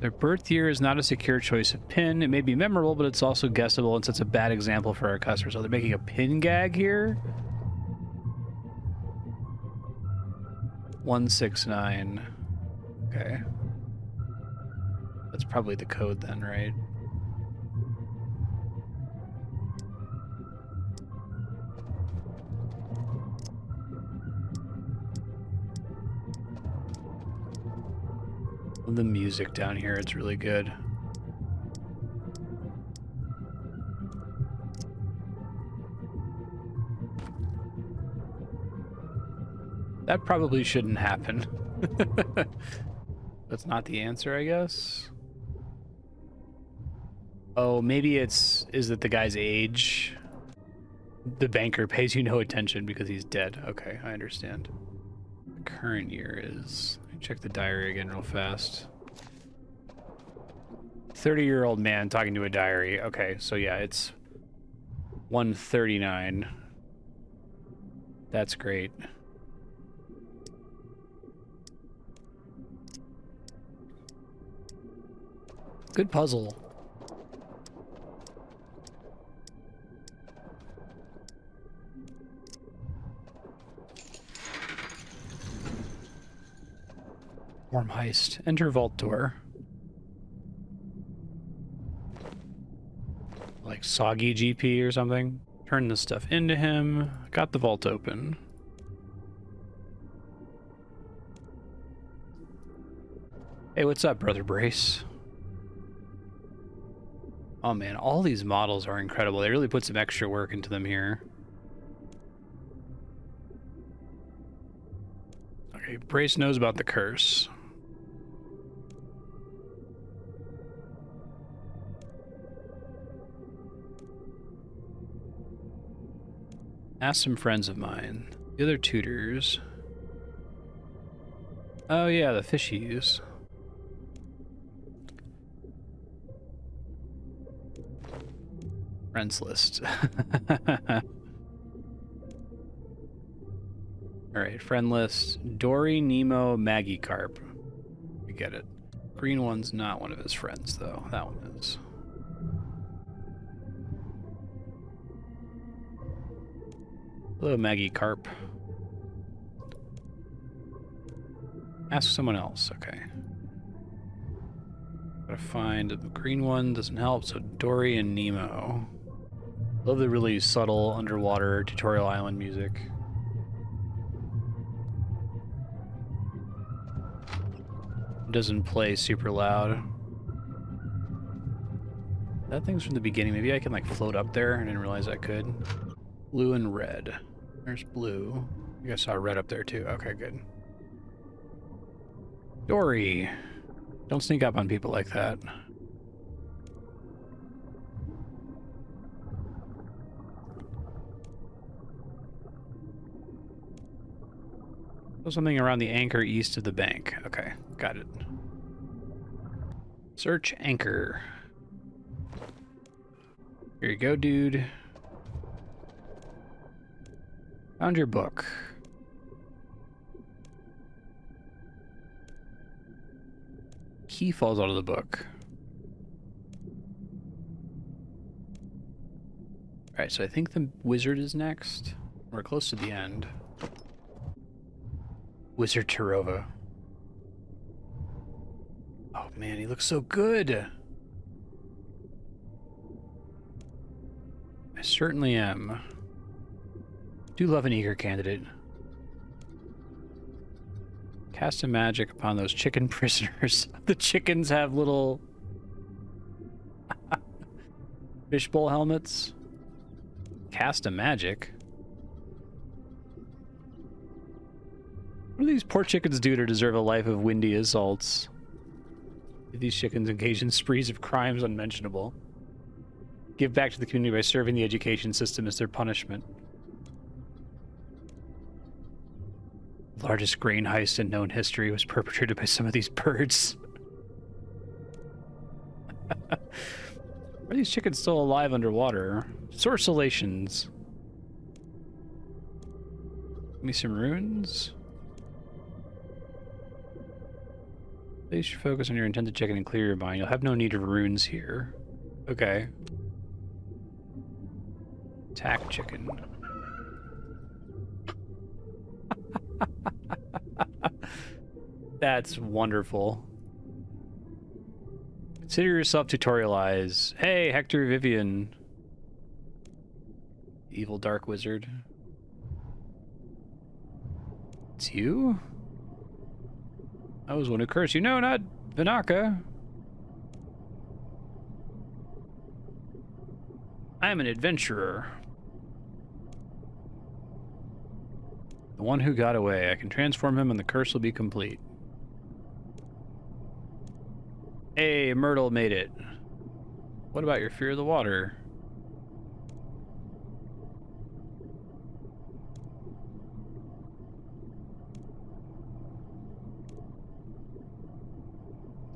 Their birth year is not a secure choice of pin. It may be memorable, but it's also guessable and sets a bad example for our customers. So they're making a pin gag here? 169. Okay. That's probably the code then, right? The music down here, it's really good. That probably shouldn't happen. That's not the answer, I guess. Oh, maybe is it the guy's age? The banker pays you no attention because he's dead. Okay, I understand. The current year is... Check the diary again real fast. 30-year-old man talking to a diary. Okay, so yeah, it's 139. That's great. Good puzzle. Warm heist. Enter vault door. Like soggy GP or something. Turn this stuff into him. Got the vault open. Hey, what's up, Brother Brace? Oh man, all these models are incredible. They really put some extra work into them here. Okay, Brace knows about the curse. Ask some friends of mine. The other tutors. Oh yeah, the fishies. Friends list. Alright, friend list. Dory, Nemo, Maggie Carp. We get it. Green one's not one of his friends, though. That one is. Hello, Maggie Carp. Ask someone else. Okay. Gotta find the green one. Doesn't help. So Dory and Nemo. Love the really subtle underwater tutorial island music. Doesn't play super loud. That thing's from the beginning. Maybe I can like float up there. I didn't realize I could. Blue and red. There's blue. I guess I saw red up there too. Okay, good. Dory. Don't sneak up on people like that. Something around the anchor east of the bank. Okay, got it. Search anchor. Here you go, dude. Found your book. Key falls out of the book. Alright, so I think the wizard is next. We're close to the end. Wizard Tarova. Oh man, he looks so good. I certainly am. Do love an eager candidate. Cast a magic upon those chicken prisoners. The chickens have little... Fishbowl helmets. Cast a magic. What do these poor chickens do to deserve a life of windy assaults? These chickens engage in sprees of crimes unmentionable. Give back to the community by serving the education system as their punishment. The largest grain heist in known history was perpetrated by some of these birds. Are these chickens still alive underwater? Sorcellations. Give me some runes. Place your focus on your intended chicken and clear your mind. You'll have no need of runes here. Okay. Attack chicken. That's wonderful. Consider yourself tutorialize. Hey, Hector Vivian. Evil dark wizard. It's you? I was one who cursed you. No, not Vinaka. I am an adventurer. The one who got away. I can transform him and the curse will be complete. Hey, Myrtle made it. What about your fear of the water?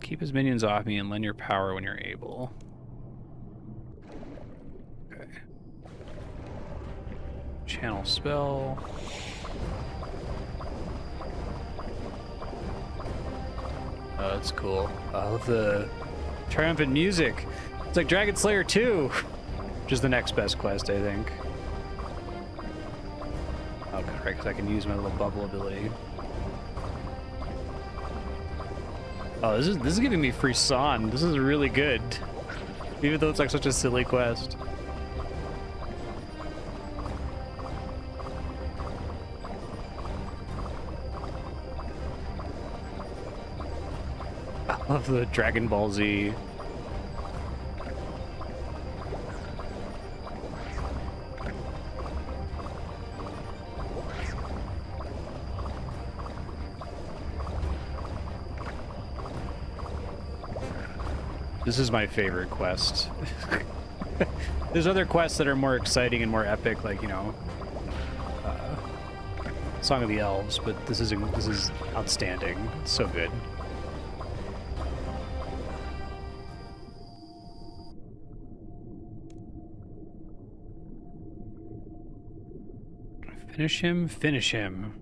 Keep his minions off me and lend your power when you're able. Okay. Channel spell. Oh, that's cool. I love the triumphant music. It's like Dragon Slayer 2, which is the next best quest, I think. Oh, right, because I can use my little bubble ability. Oh, this is giving me frisson. This is really good, even though it's like such a silly quest. I love the Dragon Ball Z. This is my favorite quest. There's other quests that are more exciting and more epic, like, you know, Song of the Elves, but this is outstanding. It's so good. Finish him, finish him.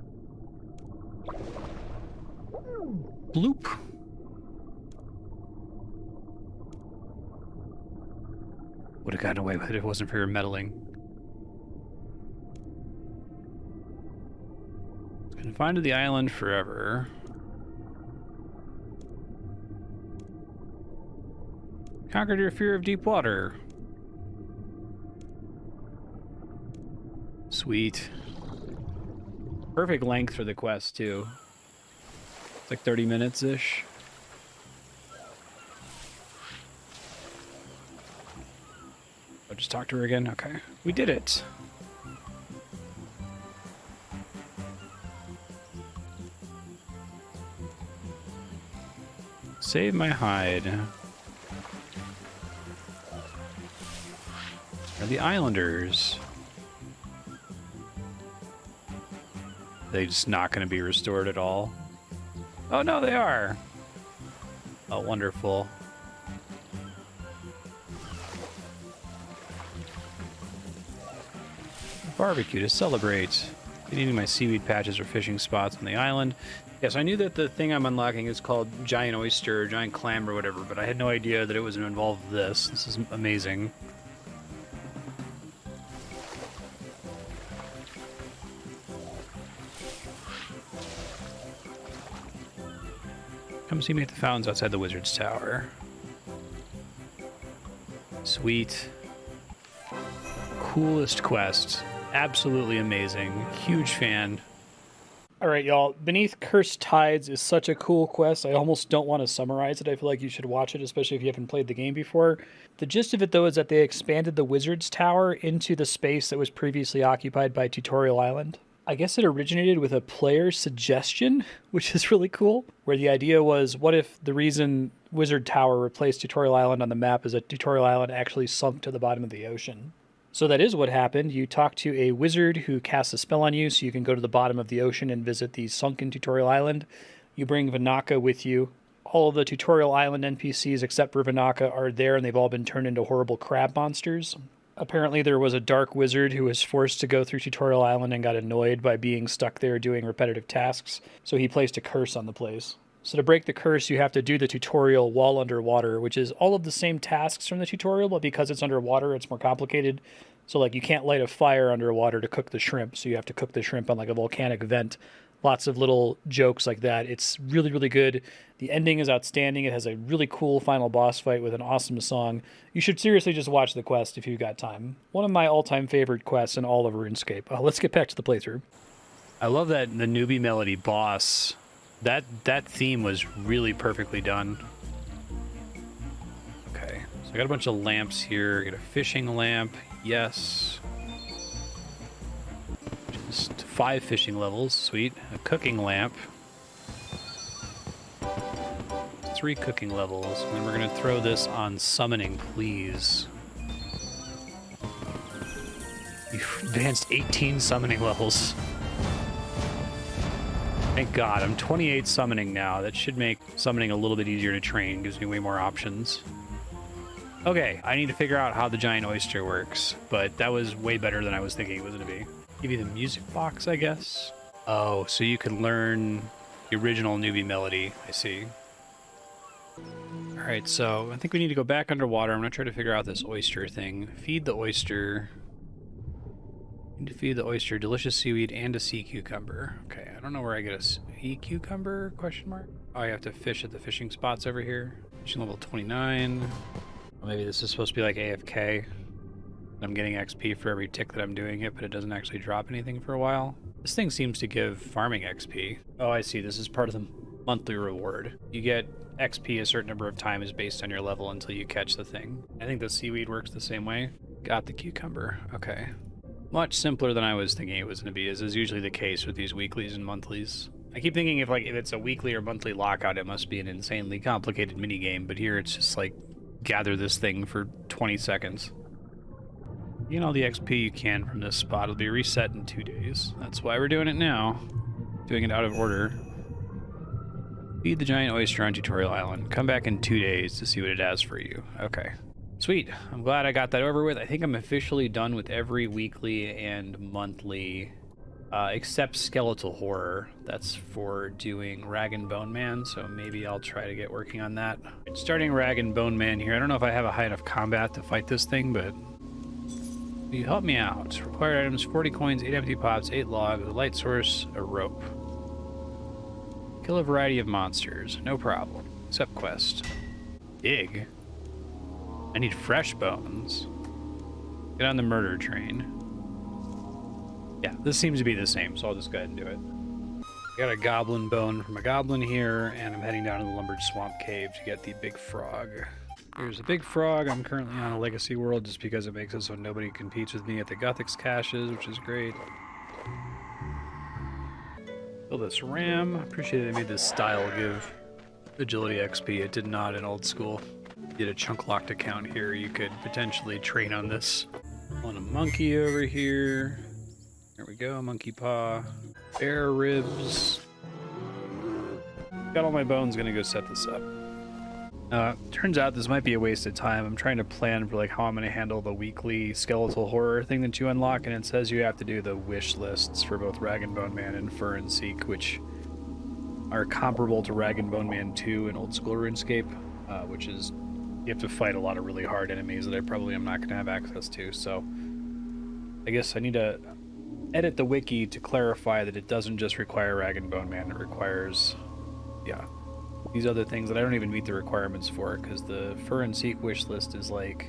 Bloop. Would have gotten away with it if it wasn't for your meddling. Confined to the island forever. Conquered your fear of deep water. Sweet. Perfect length for the quest, too. It's like 30 minutes-ish. I'll just talk to her again. Okay. We did it. Save my hide. Are the islanders? They just not going to be restored at all? Oh, no, they are. Oh, wonderful. Barbecue to celebrate. Eating my seaweed patches or fishing spots on the island. Yes, I knew that the thing I'm unlocking is called Giant Oyster, or Giant Clam, or whatever, but I had no idea that it was involved with this. This is amazing. Come see me at the fountains outside the Wizard's Tower. Sweet. Coolest quest. Absolutely amazing. Huge fan. All right, y'all. Beneath Cursed Tides is such a cool quest. I almost don't want to summarize it. I feel like you should watch it, especially if you haven't played the game before. The gist of it, though, is that they expanded the Wizard's Tower into the space that was previously occupied by Tutorial Island. I guess it originated with a player's suggestion, which is really cool, where the idea was, what if the reason Wizard Tower replaced Tutorial Island on the map is that Tutorial Island actually sunk to the bottom of the ocean? So that is what happened. You talk to a wizard who casts a spell on you, so you can go to the bottom of the ocean and visit the sunken Tutorial Island. You bring Vinaka with you. All of the Tutorial Island NPCs except for Vinaka are there, and they've all been turned into horrible crab monsters. Apparently there was a dark wizard who was forced to go through Tutorial Island and got annoyed by being stuck there doing repetitive tasks, so he placed a curse on the place. So to break the curse, you have to do the tutorial while underwater, which is all of the same tasks from the tutorial, but because it's underwater, it's more complicated. So, like, you can't light a fire underwater to cook the shrimp, so you have to cook the shrimp on, like, a volcanic vent. Lots of little jokes like that. It's really, really good. The ending is outstanding. It has a really cool final boss fight with an awesome song. You should seriously just watch the quest if you've got time. One of my all-time favorite quests in all of RuneScape. Let's get back to the playthrough. I love that the newbie melody boss. That theme was really perfectly done. Okay, so I got a bunch of lamps here. I got a fishing lamp, yes. Just 5 fishing levels, sweet. A cooking lamp. 3 cooking levels. And then we're gonna throw this on summoning, please. You've advanced 18 summoning levels. Thank God, I'm 28 summoning now. That should make summoning a little bit easier to train, gives me way more options. Okay, I need to figure out how the giant oyster works, but that was way better than I was thinking it was going to be. Give you the music box, I guess? Oh, so you can learn the original newbie melody, I see. Alright, so I think we need to go back underwater. I'm going to try to figure out this oyster thing. Feed the oyster. Need to feed the oyster delicious seaweed and a sea cucumber. Okay, I don't know where I get a sea cucumber, question mark? Oh, I have to fish at the fishing spots over here. Fishing level 29. Well, maybe this is supposed to be like AFK. I'm getting XP for every tick that I'm doing it, but it doesn't actually drop anything for a while. This thing seems to give farming XP. Oh, I see. This is part of the monthly reward. You get XP a certain number of times based on your level until you catch the thing. I think the seaweed works the same way. Got the cucumber. Okay. Much simpler than I was thinking it was going to be, as is usually the case with these weeklies and monthlies. I keep thinking if it's a weekly or monthly lockout, it must be an insanely complicated minigame, but here it's just like, gather this thing for 20 seconds. You know, the XP you can from this spot will be reset in 2 days. That's why we're doing it now. Doing it out of order. Feed the giant oyster on Tutorial Island. Come back in 2 days to see what it has for you. Okay. Sweet. I'm glad I got that over with. I think I'm officially done with every weekly and monthly, except Skeletal Horror. That's for doing Rag and Bone Man, so maybe I'll try to get working on that. Starting Rag and Bone Man here. I don't know if I have a high enough combat to fight this thing, but you help me out. Required items, 40 coins, 8 empty pots, 8 logs, a light source, a rope. Kill a variety of monsters. No problem. Accept quest. Dig. I need fresh bones. Get on the murder train. Yeah, this seems to be the same, so I'll just go ahead and do it. Got a goblin bone from a goblin here, and I'm heading down to the Lumbered Swamp Cave to get the big frog. Here's a big frog. I'm currently on a legacy world just because it makes it so nobody competes with me at the Gothix caches, which is great. Kill this ram. Appreciate they made this style give agility XP. It did not in old school. Did a chunk locked account here, you could potentially train on this. On a monkey over here. There we go, monkey paw. Bear ribs. Got all my bones, gonna go set this up. Turns out this might be a waste of time. I'm trying to plan for like how I'm gonna handle the weekly skeletal horror thing that you unlock, and it says you have to do the wish lists for both Rag and Bone Man and Fur and Seek, which are comparable to Rag and Bone Man 2 in old school RuneScape, which is you have to fight a lot of really hard enemies that I probably am not going to have access to, so I guess I need to edit the wiki to clarify that it doesn't just require Rag and Bone Man, it requires, yeah, these other things that I don't even meet the requirements for, because the Fur and Seek wish list is like,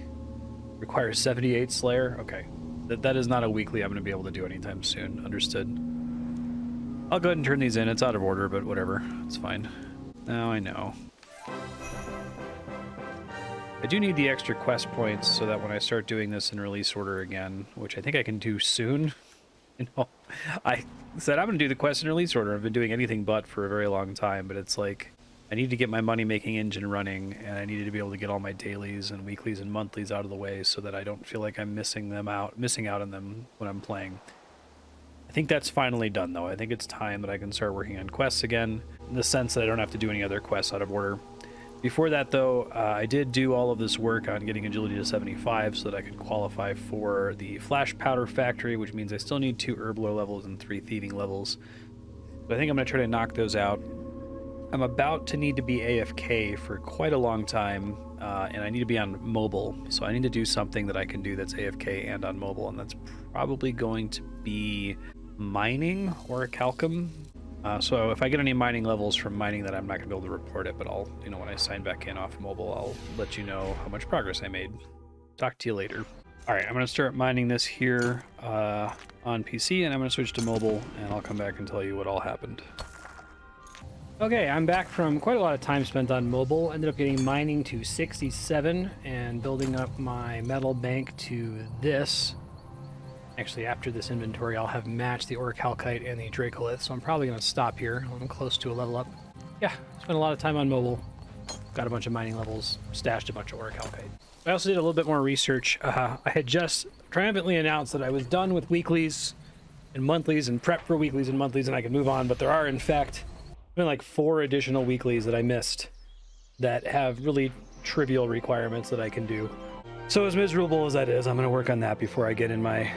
requires 78 Slayer? Okay. That is not a weekly I'm going to be able to do anytime soon. Understood. I'll go ahead and turn these in. It's out of order, but whatever. It's fine. Now I know. I do need the extra quest points so that when I start doing this in release order again, which I think I can do soon, you know, I said I'm going to do the quest in release order. I've been doing anything but for a very long time, but it's like I need to get my money-making engine running, and I needed to be able to get all my dailies and weeklies and monthlies out of the way so that I don't feel like I'm missing out on them when I'm playing. I think that's finally done, though. I think it's time that I can start working on quests again, in the sense that I don't have to do any other quests out of order. Before that, though, I did do all of this work on getting agility to 75 so that I could qualify for the flash powder factory, which means I still need 2 herb lore levels and 3 thieving levels. So I think I'm going to try to knock those out. I'm about to need to be AFK for quite a long time, and I need to be on mobile. So I need to do something that I can do that's AFK and on mobile, and that's probably going to be mining or a calcum. So if I get any mining levels from mining, that I'm not going to be able to report it, but I'll, you know, when I sign back in off mobile, I'll let you know how much progress I made. Talk to you later. All right, I'm going to start mining this here on PC, and I'm going to switch to mobile, and I'll come back and tell you what all happened. Okay, I'm back from quite a lot of time spent on mobile. Ended up getting mining to 67 and building up my metal bank to this. Actually, after this inventory, I'll have matched the orichalcite and the dracolith, so I'm probably going to stop here. I'm close to a level up. Yeah, spent a lot of time on mobile. Got a bunch of mining levels, stashed a bunch of orichalcite. I also did a little bit more research. I had just triumphantly announced that I was done with weeklies and monthlies and prep for weeklies and monthlies, and I could move on, but there are, in fact, been like 4 additional weeklies that I missed that have really trivial requirements that I can do. So as miserable as that is, I'm going to work on that before I get in my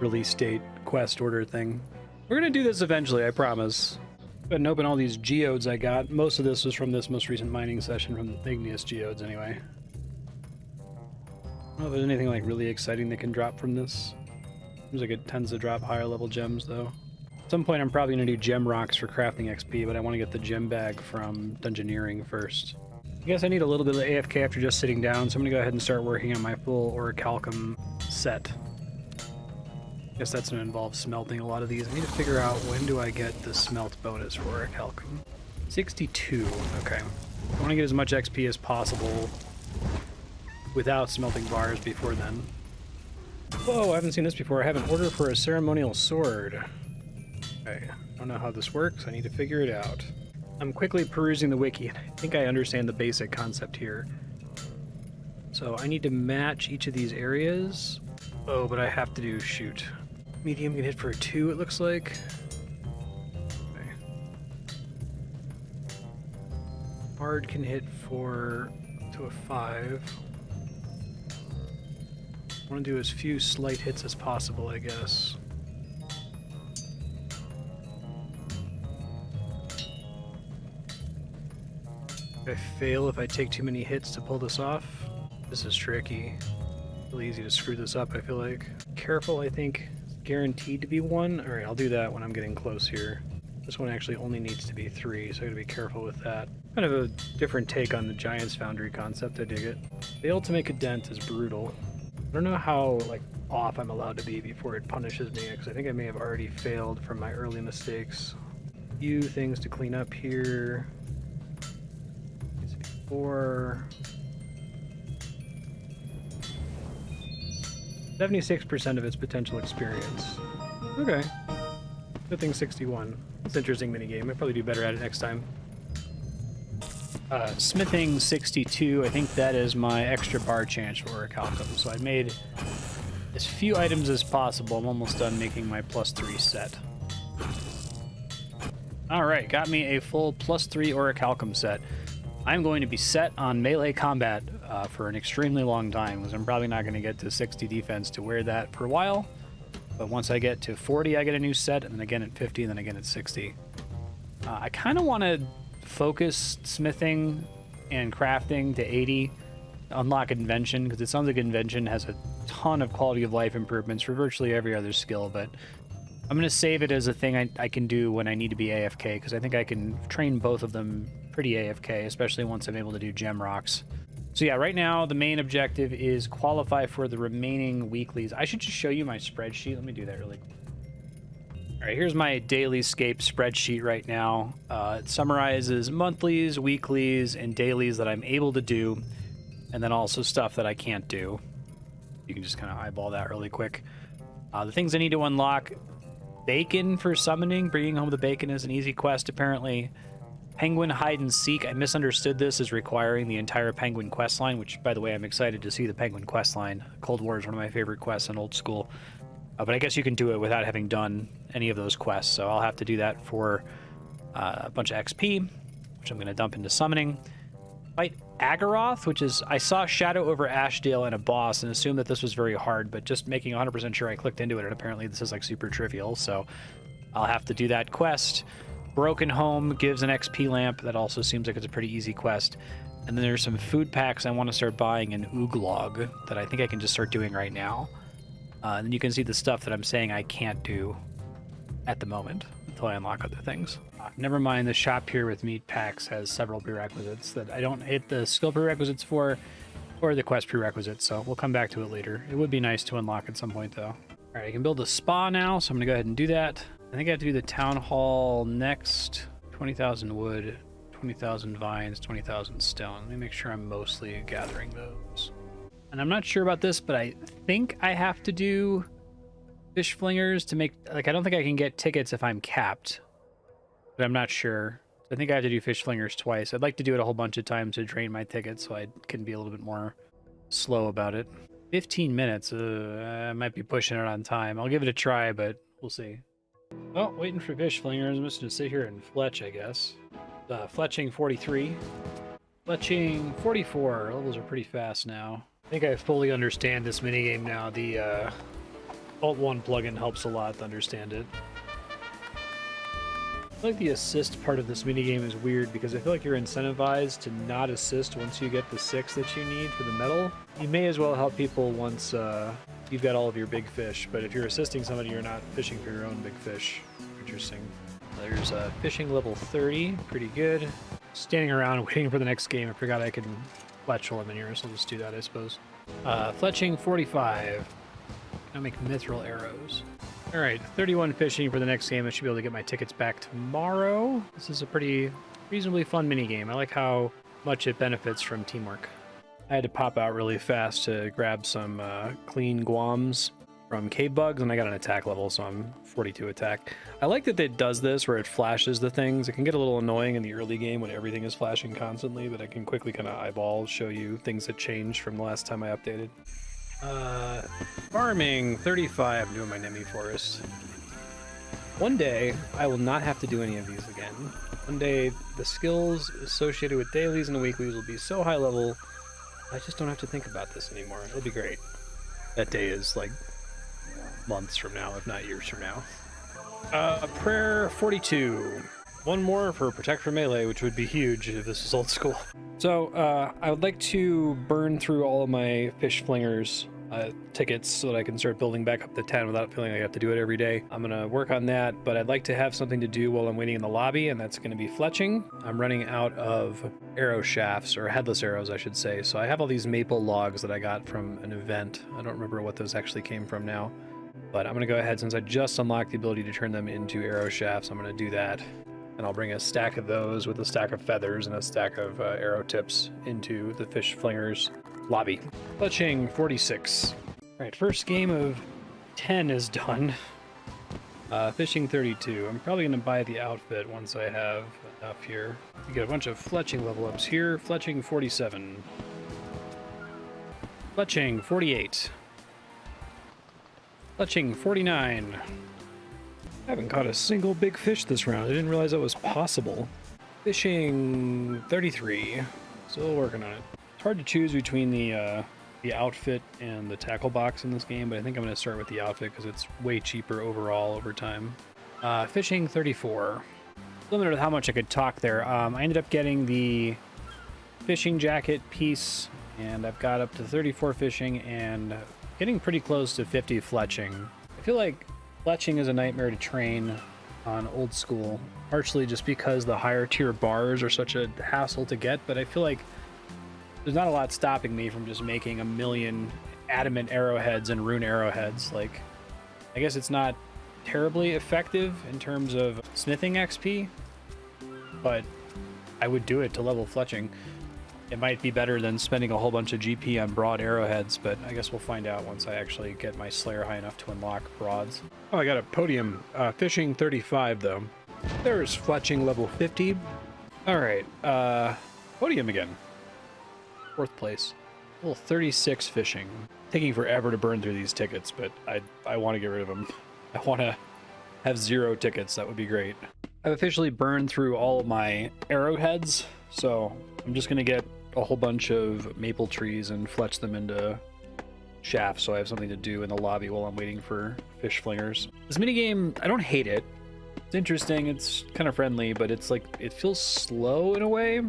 release date quest order thing. We're going to do this eventually, I promise. Go ahead and open all these geodes I got. Most of this was from this most recent mining session from the igneous geodes anyway. I don't know if there's anything like really exciting that can drop from this. Seems like it tends to drop higher level gems though. At some point I'm probably going to do gem rocks for crafting XP, but I want to get the gem bag from dungeoneering first. I guess I need a little bit of AFK after just sitting down, so I'm going to go ahead and start working on my full orichalcum set. I guess that's going to involve smelting a lot of these. I need to figure out when do I get the smelt bonus for orichalcum. 62, okay. I want to get as much XP as possible without smelting bars before then. Whoa, I haven't seen this before. I have an order for a ceremonial sword. Okay, I don't know how this works. I need to figure it out. I'm quickly perusing the wiki, and I think I understand the basic concept here. So I need to match each of these areas. Oh, but I have to do, shoot. Medium can hit for a 2, it looks like. Okay. Hard can hit for to a 5. I want to do as few slight hits as possible, I guess. I fail if I take too many hits to pull this off. This is tricky. Really easy to screw this up, I feel like. Careful, I think, is guaranteed to be 1. Alright, I'll do that when I'm getting close here. This one actually only needs to be 3, so I gotta be careful with that. Kind of a different take on the Giant's Foundry concept, I dig it. Fail to make a dent is brutal. I don't know how, like, off I'm allowed to be before it punishes me, because I think I may have already failed from my early mistakes. A few things to clean up here. 4... 76% of its potential experience. Okay. Good thing 61. It's an interesting minigame. I'll probably do better at it next time. Smithing 62, I think that is my extra bar chance for orichalcum. So I made as few items as possible. I'm almost done making my +3 set. Alright, got me a full +3 orichalcum set. I'm going to be set on melee combat for an extremely long time, because I'm probably not going to get to 60 defense to wear that for a while. But once I get to 40, I get a new set, and then again at 50, and then again at 60. I kind of want to focus smithing and crafting to 80, unlock invention, because it sounds like invention has a ton of quality of life improvements for virtually every other skill, but I'm going to save it as a thing I can do when I need to be AFK, because I think I can train both of them pretty AFK, especially once I'm able to do gem rocks. So yeah, right now the main objective is qualify for the remaining weeklies. I should just show you my spreadsheet. Let me do that really quick. All right, here's my daily scape spreadsheet right now. It summarizes monthlies, weeklies, and dailies that I'm able to do, and then also stuff that I can't do. You can just kind of eyeball that really quick. The things I need to unlock: bacon for summoning. Bringing home the bacon is an easy quest, apparently. Penguin hide and seek. I misunderstood this as requiring the entire penguin quest line, which, by the way, I'm excited to see the penguin quest line. Cold War is one of my favorite quests in old school. But I guess you can do it without having done any of those quests, so I'll have to do that for a bunch of XP, which I'm going to dump into summoning. Fight Agaroth, which is... I saw Shadow over Ashdale and a boss and assumed that this was very hard, but just making 100% sure I clicked into it, and apparently this is like super trivial, so I'll have to do that quest. Broken Home gives an XP lamp. That also seems like it's a pretty easy quest. And then there's some food packs I want to start buying in Ooglog that I think I can just start doing right now. And then you can see the stuff that I'm saying I can't do at the moment until I unlock other things. Never mind, the shop here with meat packs has several prerequisites that I don't hit the skill prerequisites for or the quest prerequisites, so we'll come back to it later. It would be nice to unlock at some point, though. All right, I can build a spa now, so I'm going to go ahead and do that. I think I have to do the town hall next. 20,000 wood, 20,000 vines, 20,000 stone. Let me make sure I'm mostly gathering those. And I'm not sure about this, but I think I have to do fish flingers to make... Like, I don't think I can get tickets if I'm capped, but I'm not sure. I think I have to do fish flingers twice. I'd like to do it a whole bunch of times to drain my tickets so I can be a little bit more slow about it. 15 minutes. I might be pushing it on time. I'll give it a try, but we'll see. Oh, waiting for fish flingers. I'm just going to sit here and fletch, I guess. Fletching 43. Fletching 44. Levels are pretty fast now. I think I fully understand this minigame now. The Alt-1 plugin helps a lot to understand it. I feel like the assist part of this minigame is weird because I feel like you're incentivized to not assist once you get the 6 that you need for the medal. You may as well help people once you've got all of your big fish, but if you're assisting somebody, you're not fishing for your own big fish. Interesting. There's fishing level 30, pretty good. Standing around waiting for the next game. I forgot I could fletch while I'm in here, so I'll just do that, I suppose. Fletching 45. I'll make mithril arrows. All right, 31 fishing for the next game. I should be able to get my tickets back tomorrow. This is a pretty reasonably fun mini game. I like how much it benefits from teamwork. I had to pop out really fast to grab some clean guams from cave bugs, and I got an attack level, so I'm 42 attack. I like that it does this where it flashes the things. It can get a little annoying in the early game when everything is flashing constantly, but I can quickly kind of eyeball show you things that changed from the last time I updated. Farming 35. I'm doing my Nemi Forest. One day I will not have to do any of these again. One day the skills associated with dailies and weeklies will be so high level I just don't have to think about this anymore. It'll be great. That day is like months from now, if not years from now. Prayer 42. One more for Protect from Melee, which would be huge if this is old school. So, I would like to burn through all of my fish flingers tickets so that I can start building back up to 10 without feeling like I have to do it every day. I'm going to work on that, but I'd like to have something to do while I'm waiting in the lobby, and that's going to be fletching. I'm running out of arrow shafts, or headless arrows, I should say. So I have all these maple logs that I got from an event. I don't remember what those actually came from now, but I'm going to go ahead, since I just unlocked the ability to turn them into arrow shafts, I'm going to do that. And I'll bring a stack of those with a stack of feathers and a stack of arrow tips into the fish flingers lobby. Fletching 46. All right, first game of 10 is done. Fishing 32. I'm probably going to buy the outfit once I have enough here. You get a bunch of fletching level ups here. Fletching 47. Fletching 48. Fletching 49. I haven't caught a single big fish this round. I didn't realize that was possible. Fishing 33. Still working on it. It's hard to choose between the outfit and the tackle box in this game, but I think I'm going to start with the outfit because it's way cheaper overall over time. Fishing 34. Limited with how much I could talk there. I ended up getting the fishing jacket piece, and I've got up to 34 fishing and getting pretty close to 50 fletching. I feel like fletching is a nightmare to train on old school, partially just because the higher tier bars are such a hassle to get, but I feel like there's not a lot stopping me from just making a million adamant arrowheads and rune arrowheads. Like, I guess it's not terribly effective in terms of smithing XP, but I would do it to level fletching. It might be better than spending a whole bunch of GP on broad arrowheads, but I guess we'll find out once I actually get my Slayer high enough to unlock broads. Oh, I got a podium. Fishing 35, though. There's fletching level 50. All right, podium again. 4th place. Level 36 fishing. Taking forever to burn through these tickets, but I want to get rid of them. I want to have 0 tickets. That would be great. I've officially burned through all of my arrowheads, so I'm just going to get a whole bunch of maple trees and fletch them into shafts so I have something to do in the lobby while I'm waiting for fish flingers. This minigame, I don't hate it. It's interesting, it's kind of friendly, but it's like, it feels slow in a way.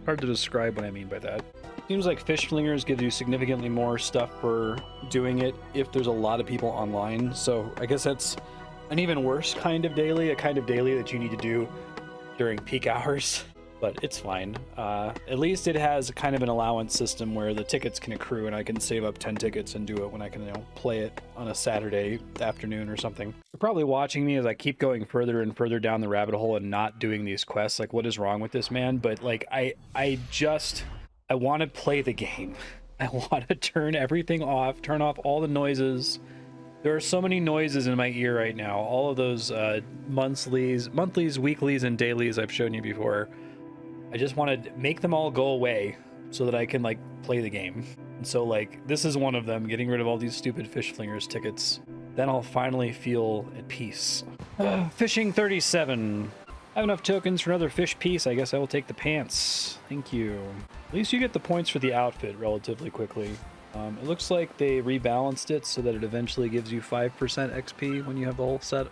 Hard to describe what I mean by that. Seems like fish flingers give you significantly more stuff for doing it if there's a lot of people online, so I guess that's an even worse kind of daily, a kind of daily that you need to do during peak hours. But it's fine. At least it has kind of an allowance system where the tickets can accrue and I can save up 10 tickets and do it when I can, play it on a Saturday afternoon or something. You're probably watching me as I keep going further and further down the rabbit hole and not doing these quests. Like, what is wrong with this man? But like, I want to play the game. I want to turn everything off, turn off all the noises. There are so many noises in my ear right now. All of those monthlies, weeklies, and dailies I've shown you before. I just want to make them all go away so that I can like play the game. And so like this is one of them, getting rid of all these stupid fish flingers tickets. Then I'll finally feel at peace. Fishing 37. I have enough tokens for another fish piece. I guess I will take the pants. Thank you. At least you get the points for the outfit relatively quickly. It looks like they rebalanced it so that it eventually gives you 5% XP when you have the whole set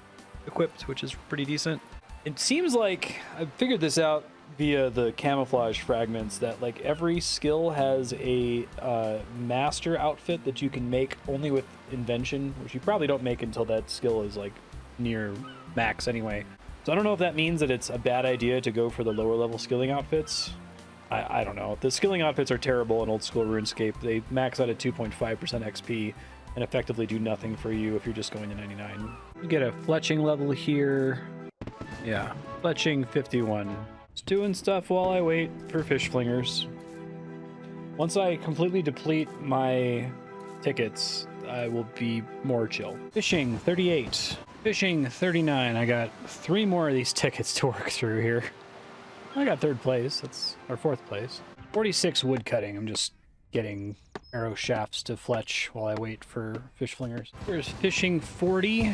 equipped, which is pretty decent. It seems like I figured this out via the camouflage fragments that like every skill has a master outfit that you can make only with invention, which you probably don't make until that skill is like near max anyway. So I don't know if that means that it's a bad idea to go for the lower level skilling outfits. I don't know. The skilling outfits are terrible in old school RuneScape. They max out at 2.5% XP and effectively do nothing for you if you're just going to 99. You get a fletching level here. Yeah, fletching 51. Just doing stuff while I wait for fish flingers. Once I completely deplete my tickets, I will be more chill. Fishing 38. Fishing 39. I got 3 more of these tickets to work through here. I got 3rd place. That's our 4th place. 46 wood cutting. I'm just getting arrow shafts to fletch while I wait for fish flingers. There's fishing 40.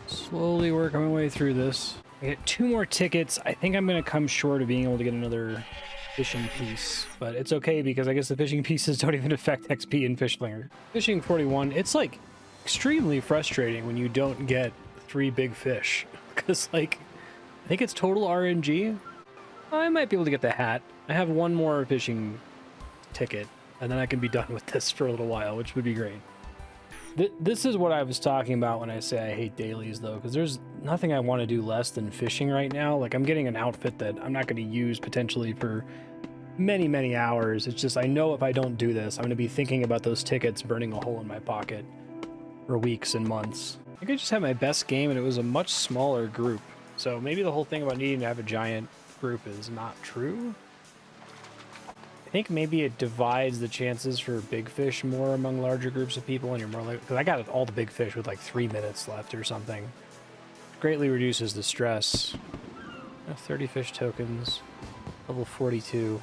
Slowly working my way through this. I get 2 more tickets. I think I'm going to come short of being able to get another fishing piece, but it's okay because I guess the fishing pieces don't even affect XP in fish flinger. Fishing 41. It's like extremely frustrating when you don't get 3 big fish because like I think it's total RNG. I might be able to get the hat. I have 1 more fishing ticket and then I can be done with this for a little while, which would be great. This is what I was talking about when I say I hate dailies, though, because there's nothing I want to do less than fishing right now. Like, I'm getting an outfit that I'm not going to use potentially for many, many hours. It's just I know if I don't do this, I'm going to be thinking about those tickets burning a hole in my pocket for weeks and months. I think I just had my best game, and it was a much smaller group. So maybe the whole thing about needing to have a giant group is not true. I think maybe it divides the chances for big fish more among larger groups of people, and you're more likely, because I got all the big fish with like 3 minutes left or something. Greatly reduces the stress. 30 fish tokens, level 42,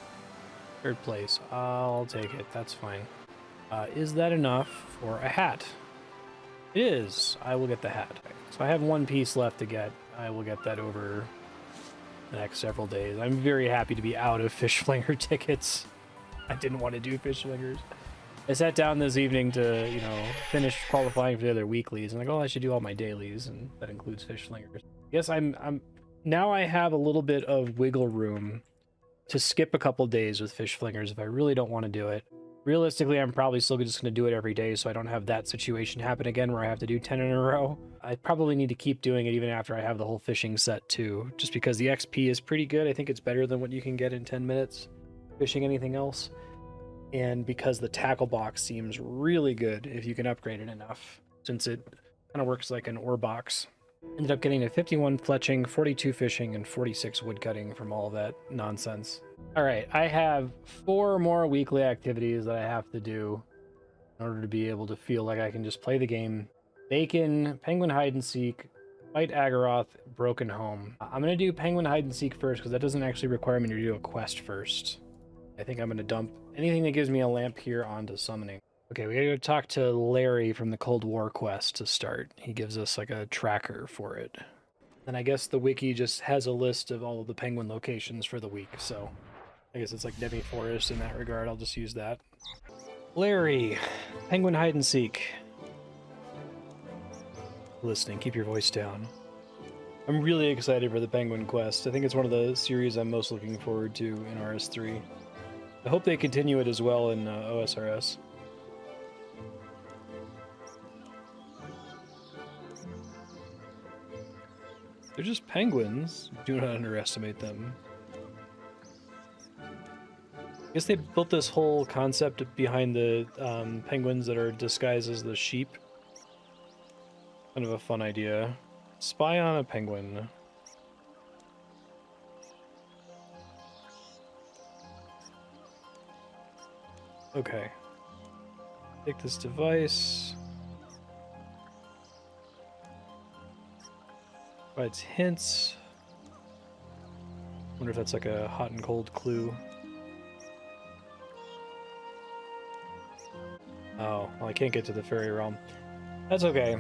3rd place. I'll take it, that's fine. Is that enough for a hat? It is. I will get the hat. So I have 1 piece left to get. I will get that over the next several days. I'm very happy to be out of fish flinger tickets. I didn't want to do fish flingers. I sat down this evening to, finish qualifying for the other weeklies, and like, oh, I should do all my dailies, and that includes fish flingers. Yes, I'm now I have a little bit of wiggle room to skip a couple days with fish flingers if I really don't want to do it. Realistically, I'm probably still just going to do it every day, so I don't have that situation happen again where I have to do 10 in a row. I probably need to keep doing it even after I have the whole fishing set too, just because the XP is pretty good. I think it's better than what you can get in 10 minutes fishing anything else. And because the tackle box seems really good if you can upgrade it enough, since it Kind of works like an ore box. Ended up getting a 51 fletching, 42 fishing, and 46 woodcutting from all that nonsense. All right, I have 4 more weekly activities that I have to do in order to be able to feel like I can just play the game. Bacon, Penguin Hide and Seek, Fight Agaroth, Broken Home. I'm going to do Penguin Hide and Seek first because that doesn't actually require me to do a quest first. I think I'm going to dump anything that gives me a lamp here onto summoning. Okay, we gotta go talk to Larry from the Cold War quest to start. He gives us like a tracker for it. And I guess the wiki just has a list of all of the penguin locations for the week, so I guess it's like Demi Forest in that regard. I'll just use that. Larry, Penguin Hide and Seek. Listening, keep your voice down. I'm really excited for the Penguin quest. I think it's one of the series I'm most looking forward to in RS3. I hope they continue it as well in OSRS. They're just penguins. Do not underestimate them. I guess they built this whole concept behind the penguins that are disguised as the sheep. Kind of a fun idea. Spy on a penguin. Okay. Take this device. Provides hints. Wonder if that's like a hot and cold clue. Oh, well, I can't get to the fairy realm. That's okay.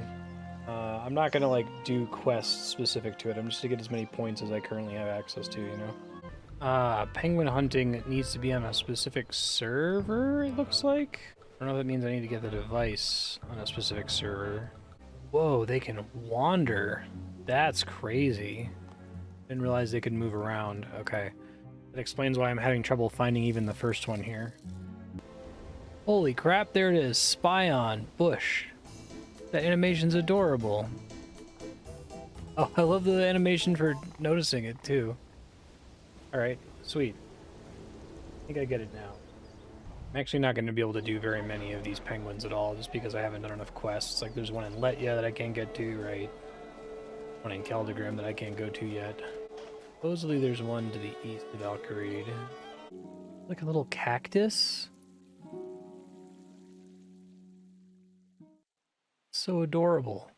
I'm not gonna like do quests specific to it. I'm just to get as many points as I currently have access to, you know? Penguin hunting needs to be on a specific server, it looks like. I don't know if that means I need to get the device on a specific server. Whoa, they can wander. That's crazy. Didn't realize they could move around. Okay. That explains why I'm having trouble finding even the first one here. Holy crap, there it is. Spy on bush. That animation's adorable. Oh, I love the animation for noticing it too. Alright, sweet. I think I get it now. I'm actually not going to be able to do very many of these penguins at all, just because I haven't done enough quests. Like, there's one in Letya that I can't get to, right? One in Keldegrim that I can't go to yet. Supposedly there's one to the east of Valkyrie. Like a little cactus? So adorable.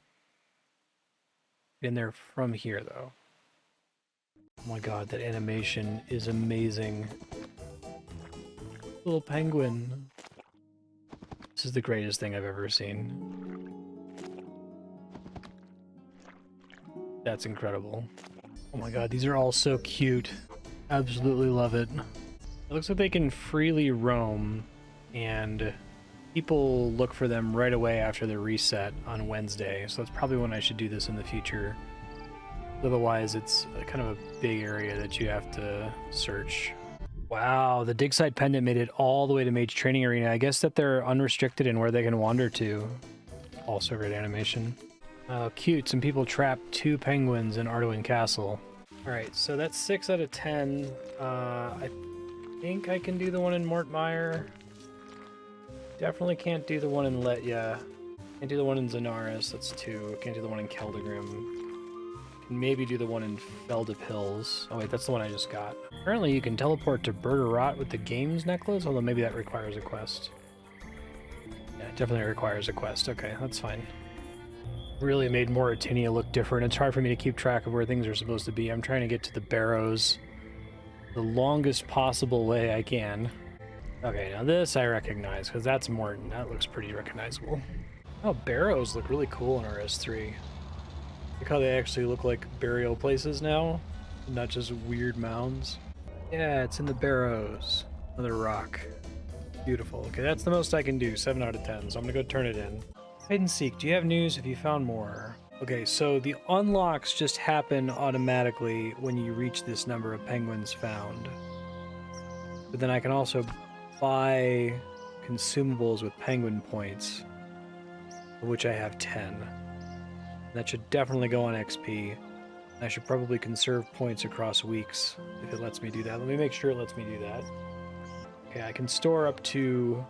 Been there from here, though. Oh my god, that animation is amazing. Little penguin. This is the greatest thing I've ever seen. That's incredible. Oh my god, these are all so cute. Absolutely love it. It looks like they can freely roam, and people look for them right away after the reset on Wednesday, so that's probably when I should do this in the future. Otherwise, it's kind of a big area that you have to search. Wow, the dig site pendant made it all the way to Mage Training Arena. I guess that they're unrestricted in where they can wander to. Also great animation. Oh, cute. Some people trapped 2 penguins in Arduin Castle. Alright, so that's 6 out of 10. I think I can do the one in Mortmire. Definitely can't do the one in Letya. Can't do the one in Zenaris, that's 2. Can't do the one in Keldegrim. Can maybe do the one in Feldip Hills. Oh wait, that's the one I just got. Apparently you can teleport to Bergerot with the games necklace, although maybe that requires a quest. Yeah, it definitely requires a quest. Okay, that's fine. Really made Mauritania look different. It's hard for me to keep track of where things are supposed to be. I'm trying to get to the barrows the longest possible way I can. Okay, now this I recognize, because that's Morton. That looks pretty recognizable. Oh, barrows look really cool in RS3. Look how they actually look like burial places now, not just weird mounds. Yeah, it's in the barrows. Another rock. Beautiful. Okay, that's the most I can do, 7 out of 10, so I'm gonna go turn it in. Hide and seek, do you have news if you found more? Okay, so the unlocks just happen automatically when you reach this number of penguins found. But then I can also buy consumables with penguin points, of which I have 10. That should definitely go on XP. I should probably conserve points across weeks if it lets me do that. Let me make sure it lets me do that. Okay, I can store up to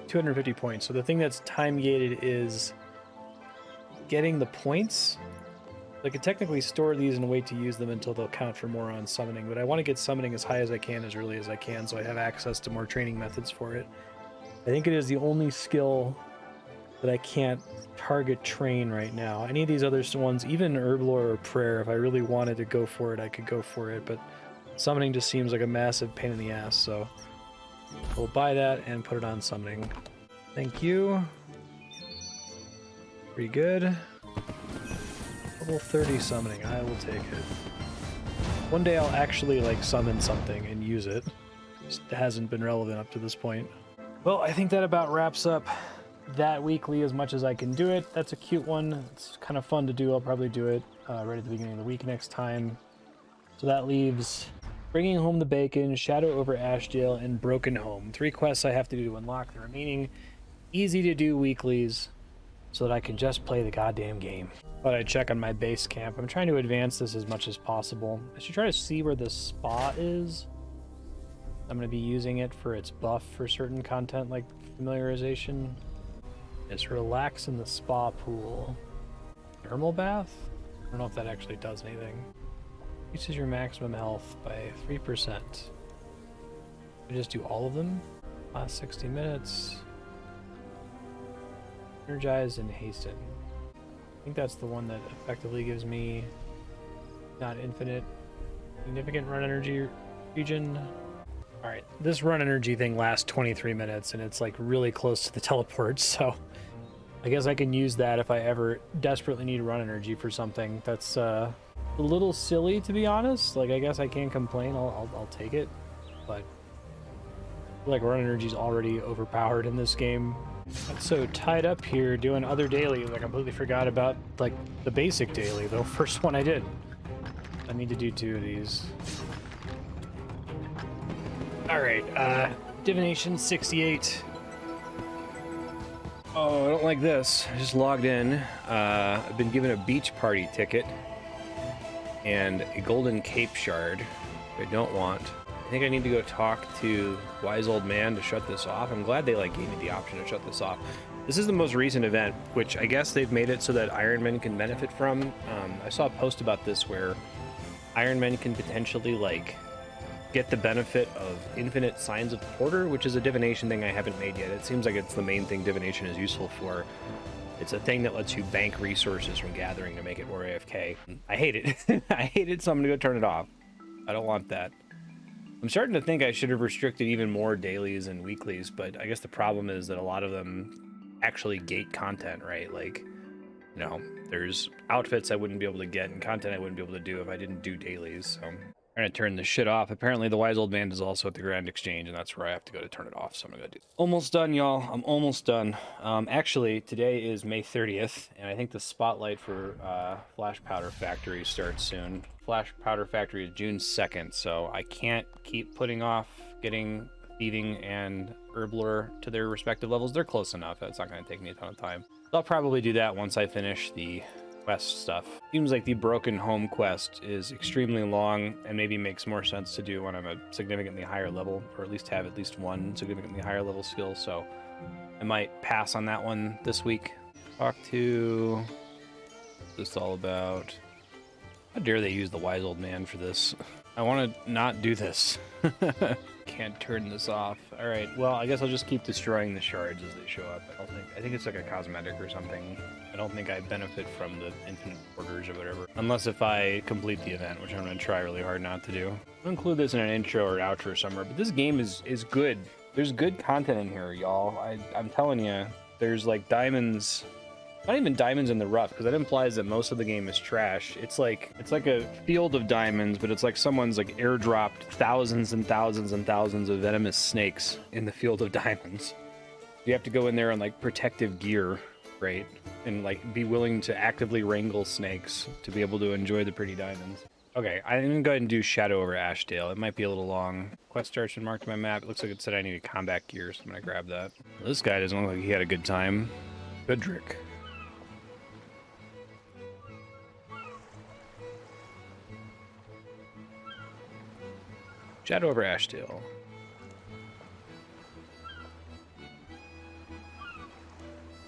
250 points. So the thing that's time gated is getting the points. I could technically store these and wait to use them until they'll count for more on summoning, but I want to get summoning as high as I can, as early as I can, so I have access to more training methods for it. I think it is the only skill that I can't target train right now. Any of these other ones, even Herblore or Prayer, if I really wanted to go for it, I could go for it, but summoning just seems like a massive pain in the ass, so we'll buy that and put it on summoning. Thank you. Pretty good. Level 30 summoning, I will take it. One day I'll actually like summon something and use it. Just hasn't been relevant up to this point. Well, I think that about wraps up that weekly as much as I can do it. That's a cute one. It's kind of fun to do. I'll probably do it right at the beginning of the week next time. So that leaves Bringing Home the Bacon, Shadow over Ashdale, and Broken Home. 3 quests I have to do to unlock the remaining easy to do weeklies so that I can just play the goddamn game. But I check on my base camp. I'm trying to advance this as much as possible. I should try to see where the spa is. I'm going to be using it for its buff for certain content like familiarization. It's relax in the spa pool. Thermal bath? I don't know if that actually does anything. Increases your maximum health by 3%. I just do all of them. Last 60 minutes. Energize and hasten. I think that's the one that effectively gives me not infinite, significant run energy regen. Alright, this run energy thing lasts 23 minutes and it's like really close to the teleport, so I guess I can use that if I ever desperately need run energy for something. That's a little silly, to be honest. Like, I guess I can't complain. I'll take it, but I feel like run energy is already overpowered in this game. I'm so tied up here doing other dailies, I completely forgot about like the basic daily, the first one I did. I need to do 2 of these. Alright, Divination 68. Oh, I don't like this. I just logged in. I've been given a beach party ticket and a golden cape shard, which I don't want. I think I need to go talk to Wise Old Man to shut this off. I'm glad they like gave me the option to shut this off. This is the most recent event, which I guess they've made it so that Ironman can benefit from. I saw a post about this where Ironman can potentially like get the benefit of infinite signs of the porter, which is a divination thing I haven't made yet. It seems like it's the main thing divination is useful for. It's a thing that lets you bank resources from gathering to make it more AFK. I hate it. I hate it, so I'm gonna go turn it off. I don't want that. I'm starting to think I should have restricted even more dailies and weeklies, but I guess the problem is that a lot of them actually gate content, right? Like, you know, there's outfits I wouldn't be able to get and content I wouldn't be able to do if I didn't do dailies, so I'm trying to turn this shit off. Apparently the Wise Old Man is also at the Grand Exchange, and that's where I have to go to turn it off, so I'm gonna go do that. Almost done, y'all. I'm almost done. Actually, today is May 30th, and I think the spotlight for Flash Powder Factory starts soon. Flash Powder Factory is June 2nd, so I can't keep putting off getting Thieving and Herblore to their respective levels. They're close enough. It's not going to take me a ton of time. So I'll probably do that once I finish the quest stuff. Seems like the Broken Home quest is extremely long and maybe makes more sense to do when I'm a significantly higher level, or at least have at least one significantly higher level skill, so I might pass on that one this week. Talk to... What's this all about? How dare they use the Wise Old Man for this? I want to not do this. Can't turn this off. All right, well, I guess I'll just keep destroying the shards as they show up. I think it's like a cosmetic or something. I don't think I benefit from the infinite orders or whatever. Unless if I complete the event, which I'm going to try really hard not to do. I'll include this in an intro or outro somewhere, but this game is good. There's good content in here, y'all. I'm telling you, there's like diamonds... Not even diamonds in the rough, because that implies that most of the game is trash. It's like a field of diamonds, but it's like someone's like airdropped thousands and thousands and thousands of venomous snakes in the field of diamonds. You have to go in there on like protective gear, right? And like be willing to actively wrangle snakes to be able to enjoy the pretty diamonds. Okay, I'm gonna go ahead and do Shadow over Ashdale. It might be a little long. Quest starts and marked on my map. It looks like it said I needed combat gear, so I'm gonna grab that. Well, this guy doesn't look like he had a good time. Goodrick. Shadow over Ashdale.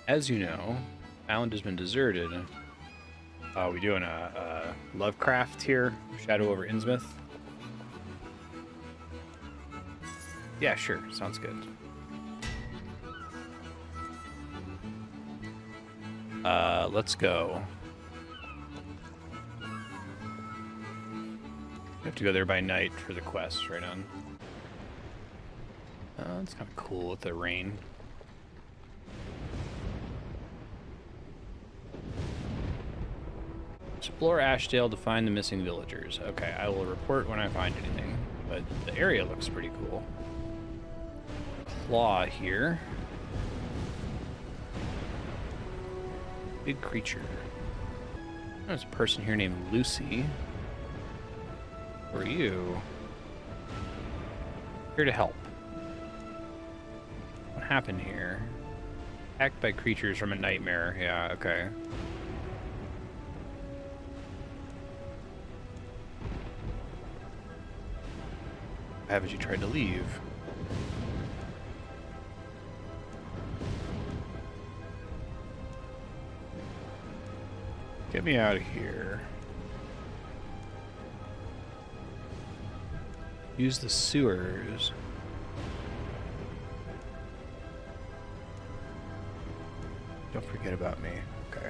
As you know, Island has been deserted. Oh, we doing a Lovecraft here? Shadow over Innsmouth? Yeah, sure. Sounds good. Let's go. We have to go there by night for the quest, right on. It's kind of cool with the rain. Explore Ashdale to find the missing villagers. Okay, I will report when I find anything. But the area looks pretty cool. Claw here. Big creature. There's a person here named Lucy. Who are you? Here to help. What happened here? Attacked by creatures from a nightmare. Yeah, okay. Haven't you tried to leave? Get me out of here. Use the sewers. Don't forget about me. Okay.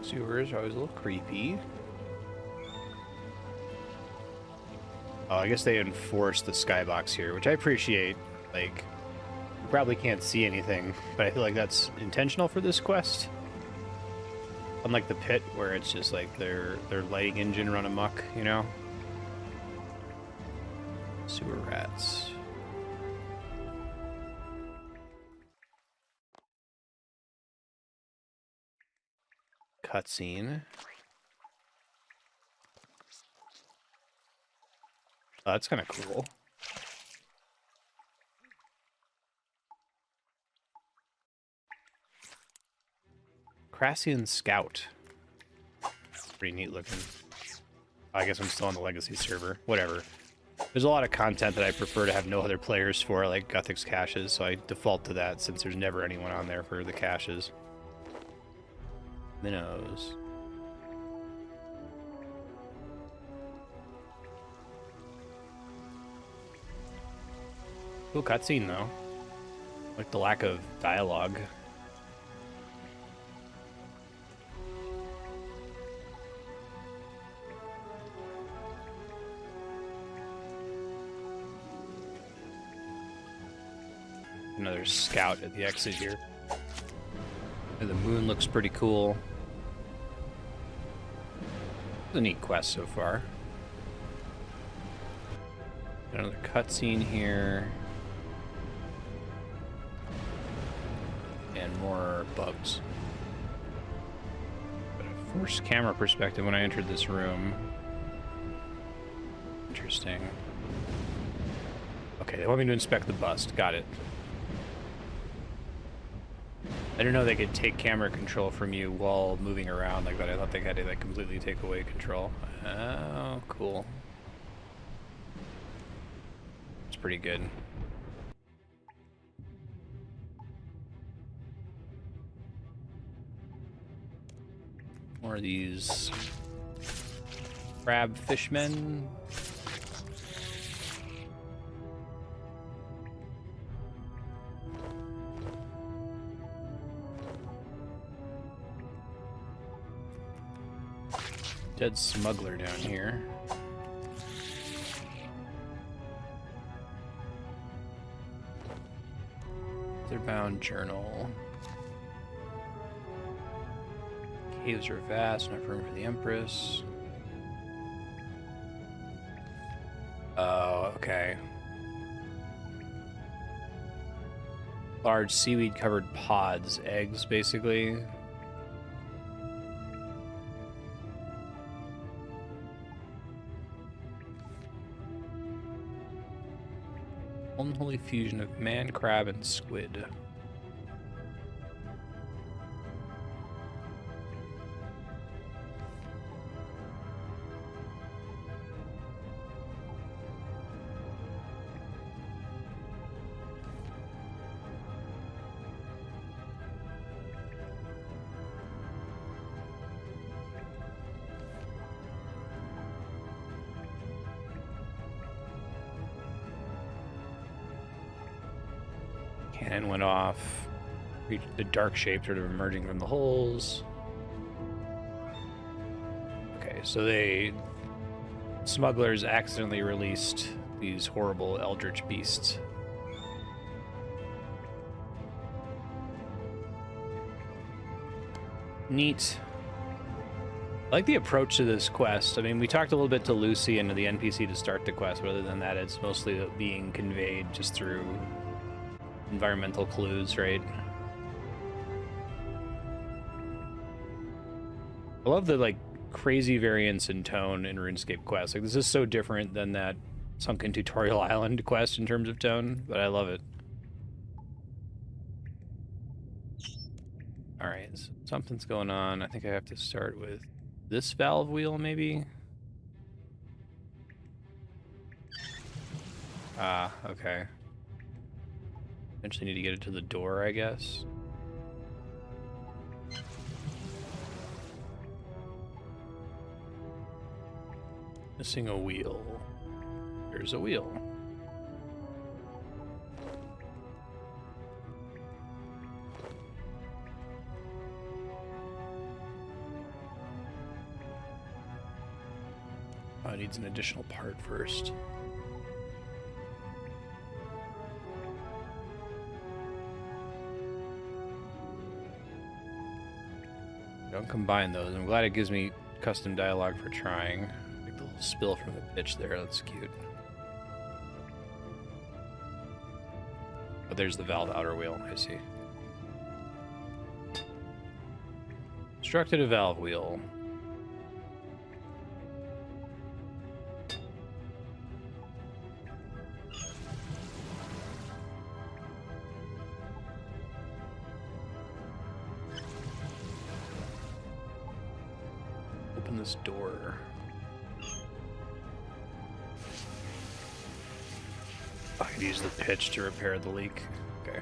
Sewers are always a little creepy. Oh, I guess they enforced the skybox here, which I appreciate. Like, you probably can't see anything, but I feel like that's intentional for this quest. Unlike the pit, where it's just like their lighting engine run amok, you know? Sewer rats. Cutscene. Oh, that's kind of cool. Crassian Scout. Pretty neat looking. I guess I'm still on the Legacy server. Whatever. There's a lot of content that I prefer to have no other players for, like Guthix caches, so I default to that since there's never anyone on there for the caches. Minnows. Cool cutscene though. Like the lack of dialogue. Another scout at the exit here. And the moon looks pretty cool. It's a neat quest so far. Another cutscene here. And more bugs. But a forced camera perspective when I entered this room. Interesting. Okay, they want me to inspect the bust. Got it. I didn't know they could take camera control from you while moving around like that. I thought they had to like completely take away control. Oh, cool. It's pretty good. More of these crab fishmen. Dead smuggler down here. Otherbound journal. Caves are vast, enough room for the Empress. Oh, okay. Large seaweed-covered pods, eggs, basically. Unholy fusion of man, crab, and squid. Cannon went off. The dark shape sort of emerging from the holes. Okay, so smugglers accidentally released these horrible eldritch beasts. Neat. I like the approach to this quest. I mean, we talked a little bit to Lucy and to the NPC to start the quest, but other than that, it's mostly being conveyed just through environmental clues, right? I love the, like, crazy variance in tone in RuneScape quests. Like, this is so different than that Sunken Tutorial Island quest in terms of tone, but I love it. Alright, so something's going on. I think I have to start with this valve wheel, maybe? Ah, okay. Eventually need to get it to the door, I guess. Missing a wheel. There's a wheel. Oh, it needs an additional part first. Don't combine those. I'm glad it gives me custom dialogue for trying. Like the little spill from the pitch there, that's cute. Oh, there's the valve outer wheel, I see. Constructed a valve wheel. Open this door. I could use the pitch to repair the leak. Okay.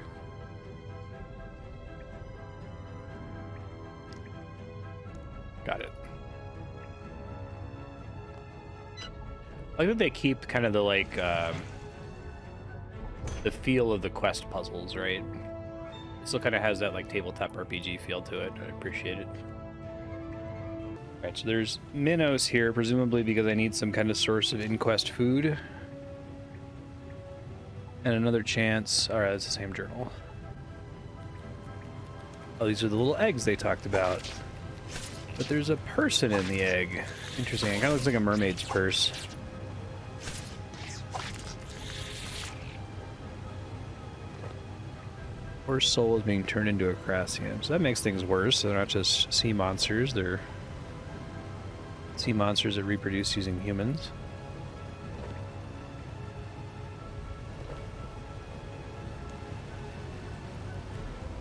Got it. I like that they keep kind of the, like, the feel of the quest puzzles, right? It still kind of has that, like, tabletop RPG feel to it. I appreciate it. Alright, so there's minnows here, presumably because I need some kind of source of in-quest food. And another chance. Alright, it's the same journal. Oh, these are the little eggs they talked about. But there's a person in the egg. Interesting. It kind of looks like a mermaid's purse. Horse soul is being turned into a crassium. So that makes things worse. They're not just sea monsters. They're sea monsters that reproduce using humans.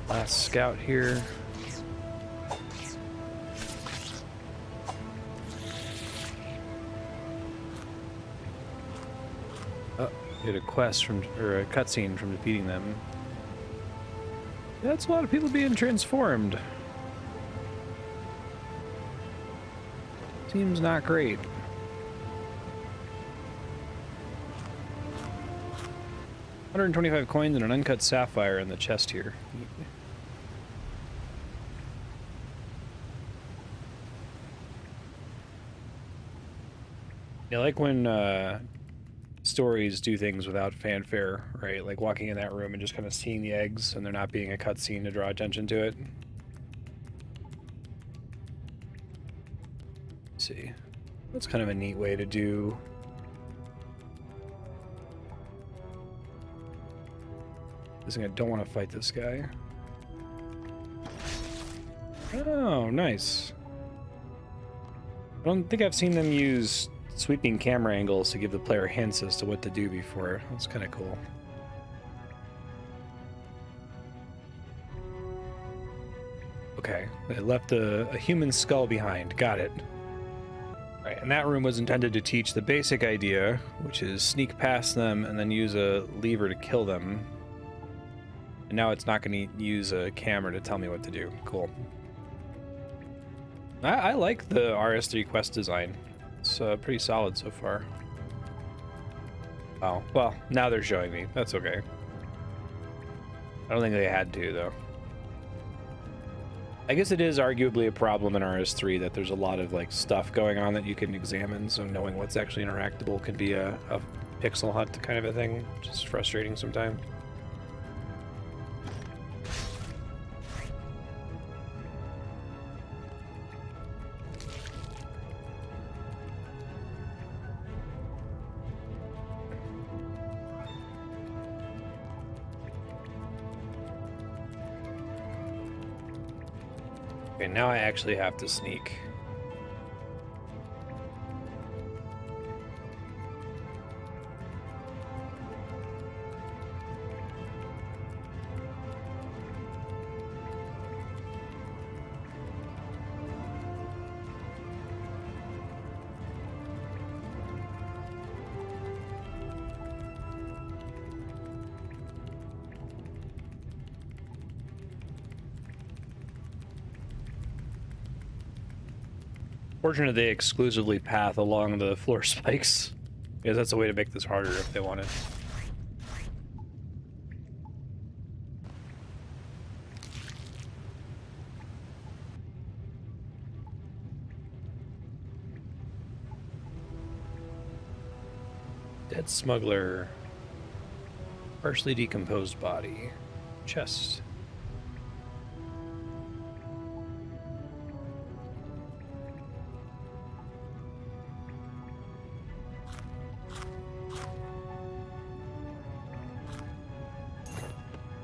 Last scout here. Oh, get a quest from, or a cutscene from defeating them. That's a lot of people being transformed. Seems not great. $125 coins and an uncut sapphire in the chest here. I like when stories do things without fanfare, right? Like walking in that room and just kind of seeing the eggs and there not being a cutscene to draw attention to it. Let's see. That's kind of a neat way to do. I don't want to fight this guy. Oh, nice. I don't think I've seen them use sweeping camera angles to give the player hints as to what to do before. That's kind of cool. Okay, they left a human skull behind. Got it. Right, and that room was intended to teach the basic idea, which is sneak past them and then use a lever to kill them. And now it's not going to use a camera to tell me what to do. Cool. I like the RS3 quest design. It's pretty solid so far. Oh, well, now they're showing me. That's okay. I don't think they had to, though. I guess it is arguably a problem in RS3 that there's a lot of like stuff going on that you can examine, so knowing what's actually interactable can be a pixel hunt kind of a thing, which is frustrating sometimes. Okay, now I actually have to sneak. Fortunate they exclusively path along the floor spikes, because that's a way to make this harder if they wanted. Dead smuggler. Partially decomposed body. Chest.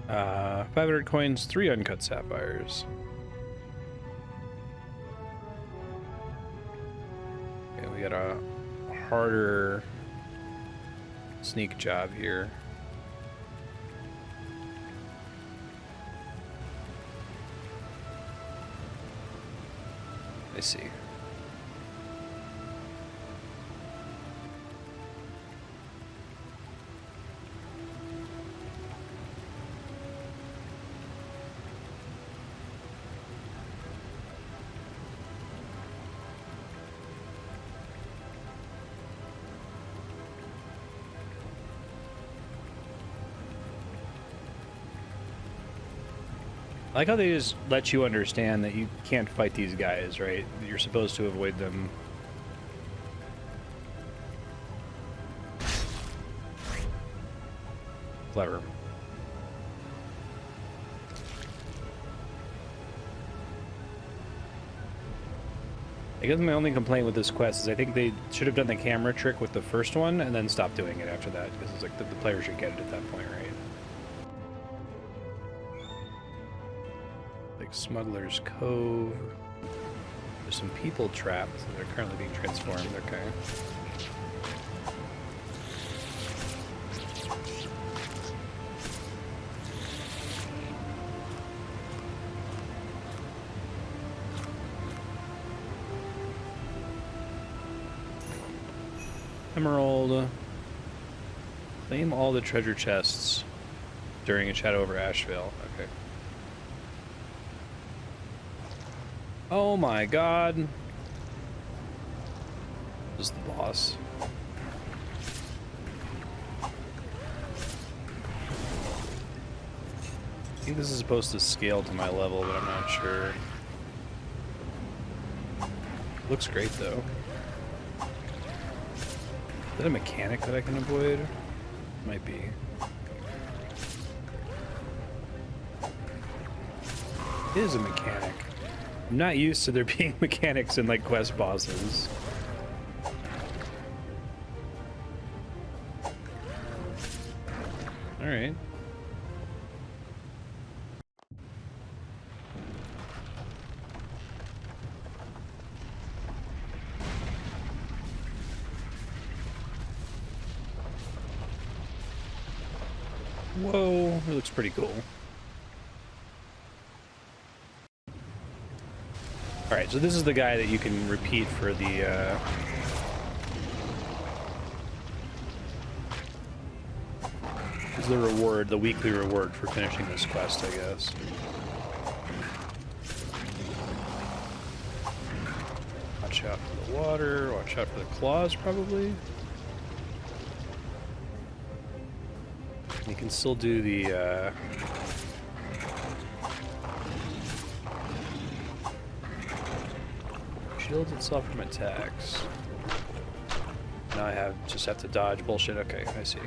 Uh, 500 coins, 3 uncut sapphires. Okay, we got a harder sneak job here. I see. I like how they just let you understand that you can't fight these guys, right? You're supposed to avoid them. Clever. I guess my only complaint with this quest is I think they should have done the camera trick with the first one and then stopped doing it after that, because it's like the player should get it at that point, right? Smuggler's Cove. There's some people trapped that are currently being transformed. Okay. Emerald. Claim all the treasure chests during a shadow over Ashdale. Okay. Oh my god. This is the boss. I think this is supposed to scale to my level, but I'm not sure. Looks great though. Is that a mechanic that I can avoid? Might be. It is a mechanic. I'm not used to there being mechanics in like quest bosses. Alright. Whoa, it looks pretty cool. Alright, so this is the guy that you can repeat for the, this is the reward, the weekly reward for finishing this quest, I guess. Watch out for the water, watch out for the claws, probably. You can still do the, shields itself from attacks. Now I just have to dodge bullshit. Okay, I see.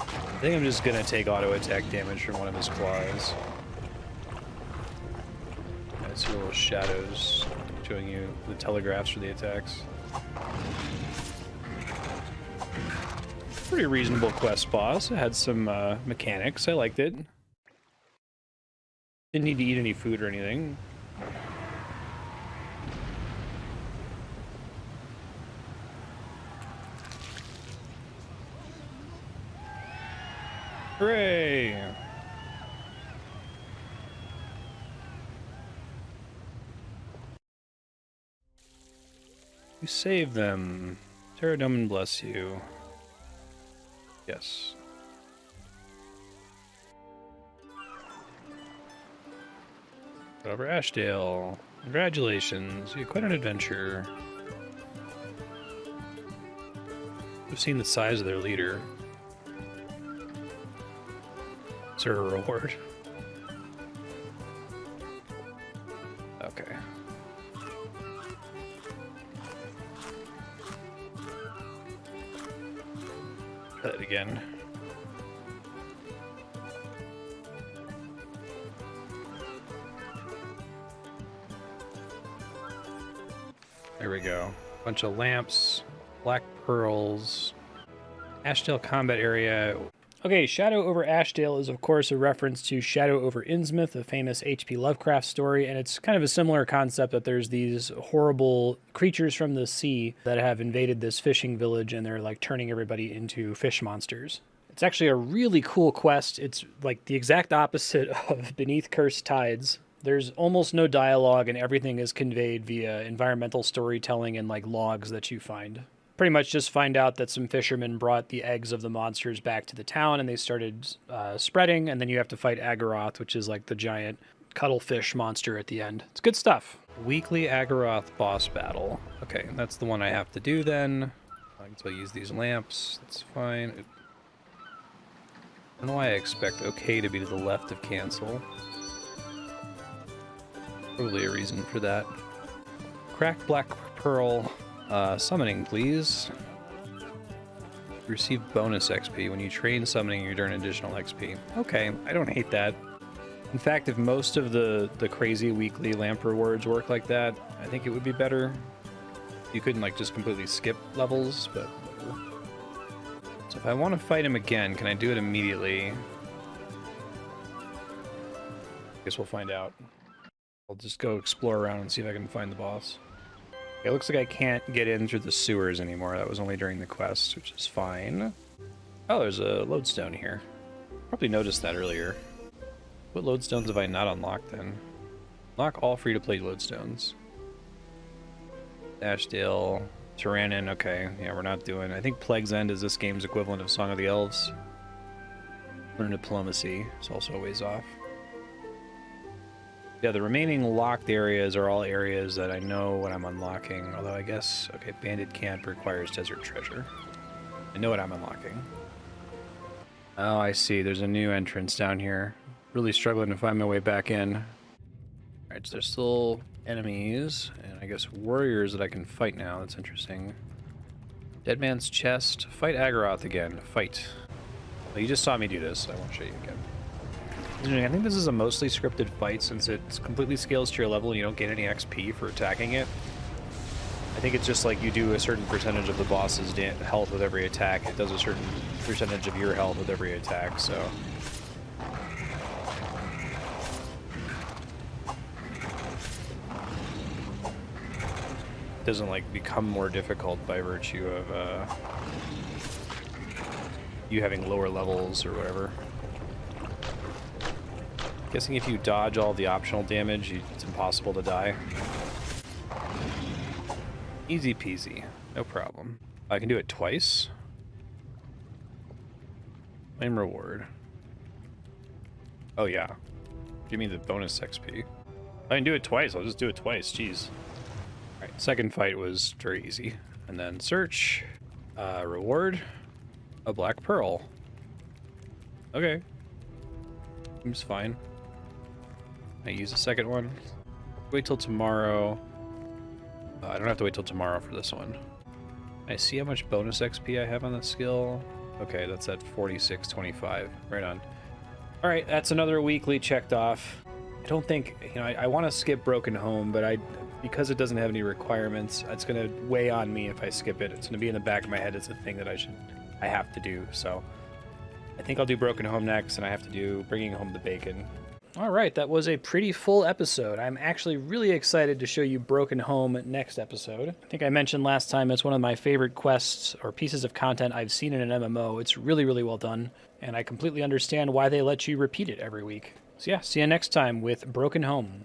I think I'm just gonna take auto attack damage from one of his claws. I see little shadows showing you the telegraphs for the attacks. Pretty reasonable quest boss. It had some mechanics. I liked it. Didn't need to eat any food or anything. Hooray! You saved them. Terradomin bless you. Yes. Over Ashdale. Congratulations. You had quite an adventure. I've seen the size of their leader. Is there a reward? Okay. Try that again. There we go. Bunch of lamps, black pearls, Ashdale combat area. Okay, Shadow over Ashdale is of course a reference to Shadow over Innsmouth, a famous H.P. Lovecraft story, and it's kind of a similar concept that there's these horrible creatures from the sea that have invaded this fishing village and they're like turning everybody into fish monsters. It's actually a really cool quest. It's like the exact opposite of Beneath Cursed Tides. There's almost no dialogue and everything is conveyed via environmental storytelling and like logs that you find. Pretty much just find out that some fishermen brought the eggs of the monsters back to the town and they started spreading, and then you have to fight Agaroth, which is like the giant cuttlefish monster at the end. It's good stuff. Weekly Agaroth boss battle. Okay, that's the one I have to do then. I can still use these lamps. That's fine. I don't know why I expect okay to be to the left of cancel. Probably a reason for that. Cracked Black Pearl. Summoning, please. Receive bonus XP. When you train summoning, you earn additional XP. Okay, I don't hate that. In fact, if most of the crazy weekly lamp rewards work like that, I think it would be better. You couldn't like just completely skip levels, but whatever. So if I want to fight him again, can I do it immediately? Guess we'll find out. I'll just go explore around and see if I can find the boss. It looks like I can't get in through the sewers anymore. That was only during the quest, which is fine. Oh, there's a lodestone here. Probably noticed that earlier. What lodestones have I not unlocked then? Unlock all free-to-play lodestones. Ashdale, Tyrannin, okay. Yeah, we're not doing... I think Plague's End is this game's equivalent of Song of the Elves. Learn Diplomacy. It's also a ways off. Yeah, the remaining locked areas are all areas that I know what I'm unlocking, although I guess, okay, Bandit Camp requires Desert Treasure. I know what I'm unlocking. Oh, I see. There's a new entrance down here. Really struggling to find my way back in. Alright, so there's still enemies, and I guess warriors that I can fight now. That's interesting. Dead Man's Chest. Fight Agaroth again. Fight. Well, you just saw me do this. I won't show you again. I think this is a mostly scripted fight since it completely scales to your level and you don't get any XP for attacking it. I think it's just like you do a certain percentage of the boss's health with every attack. It does a certain percentage of your health with every attack, so... It doesn't like become more difficult by virtue of you having lower levels or whatever. Guessing if you dodge all the optional damage, it's impossible to die. Easy peasy, no problem. I can do it twice. Claim reward. Oh yeah. Give me the bonus XP. I can do it twice, I'll just do it twice, jeez. Alright, second fight was very easy. And then search, reward, a black pearl. Okay. Seems fine. I use the second one. Wait till tomorrow. I don't have to wait till tomorrow for this one. I see how much bonus XP I have on this skill. Okay, that's at 4625. Right on. All right, that's another weekly checked off. I don't think, I want to skip Broken Home, but because it doesn't have any requirements, it's going to weigh on me if I skip it. It's going to be in the back of my head as a thing that I have to do. So I think I'll do Broken Home next, and I have to do Bringing Home the Bacon. All right, that was a pretty full episode. I'm actually really excited to show you Broken Home next episode. I think I mentioned last time it's one of my favorite quests or pieces of content I've seen in an MMO. It's really, really well done, and I completely understand why they let you repeat it every week. So yeah, see you next time with Broken Home.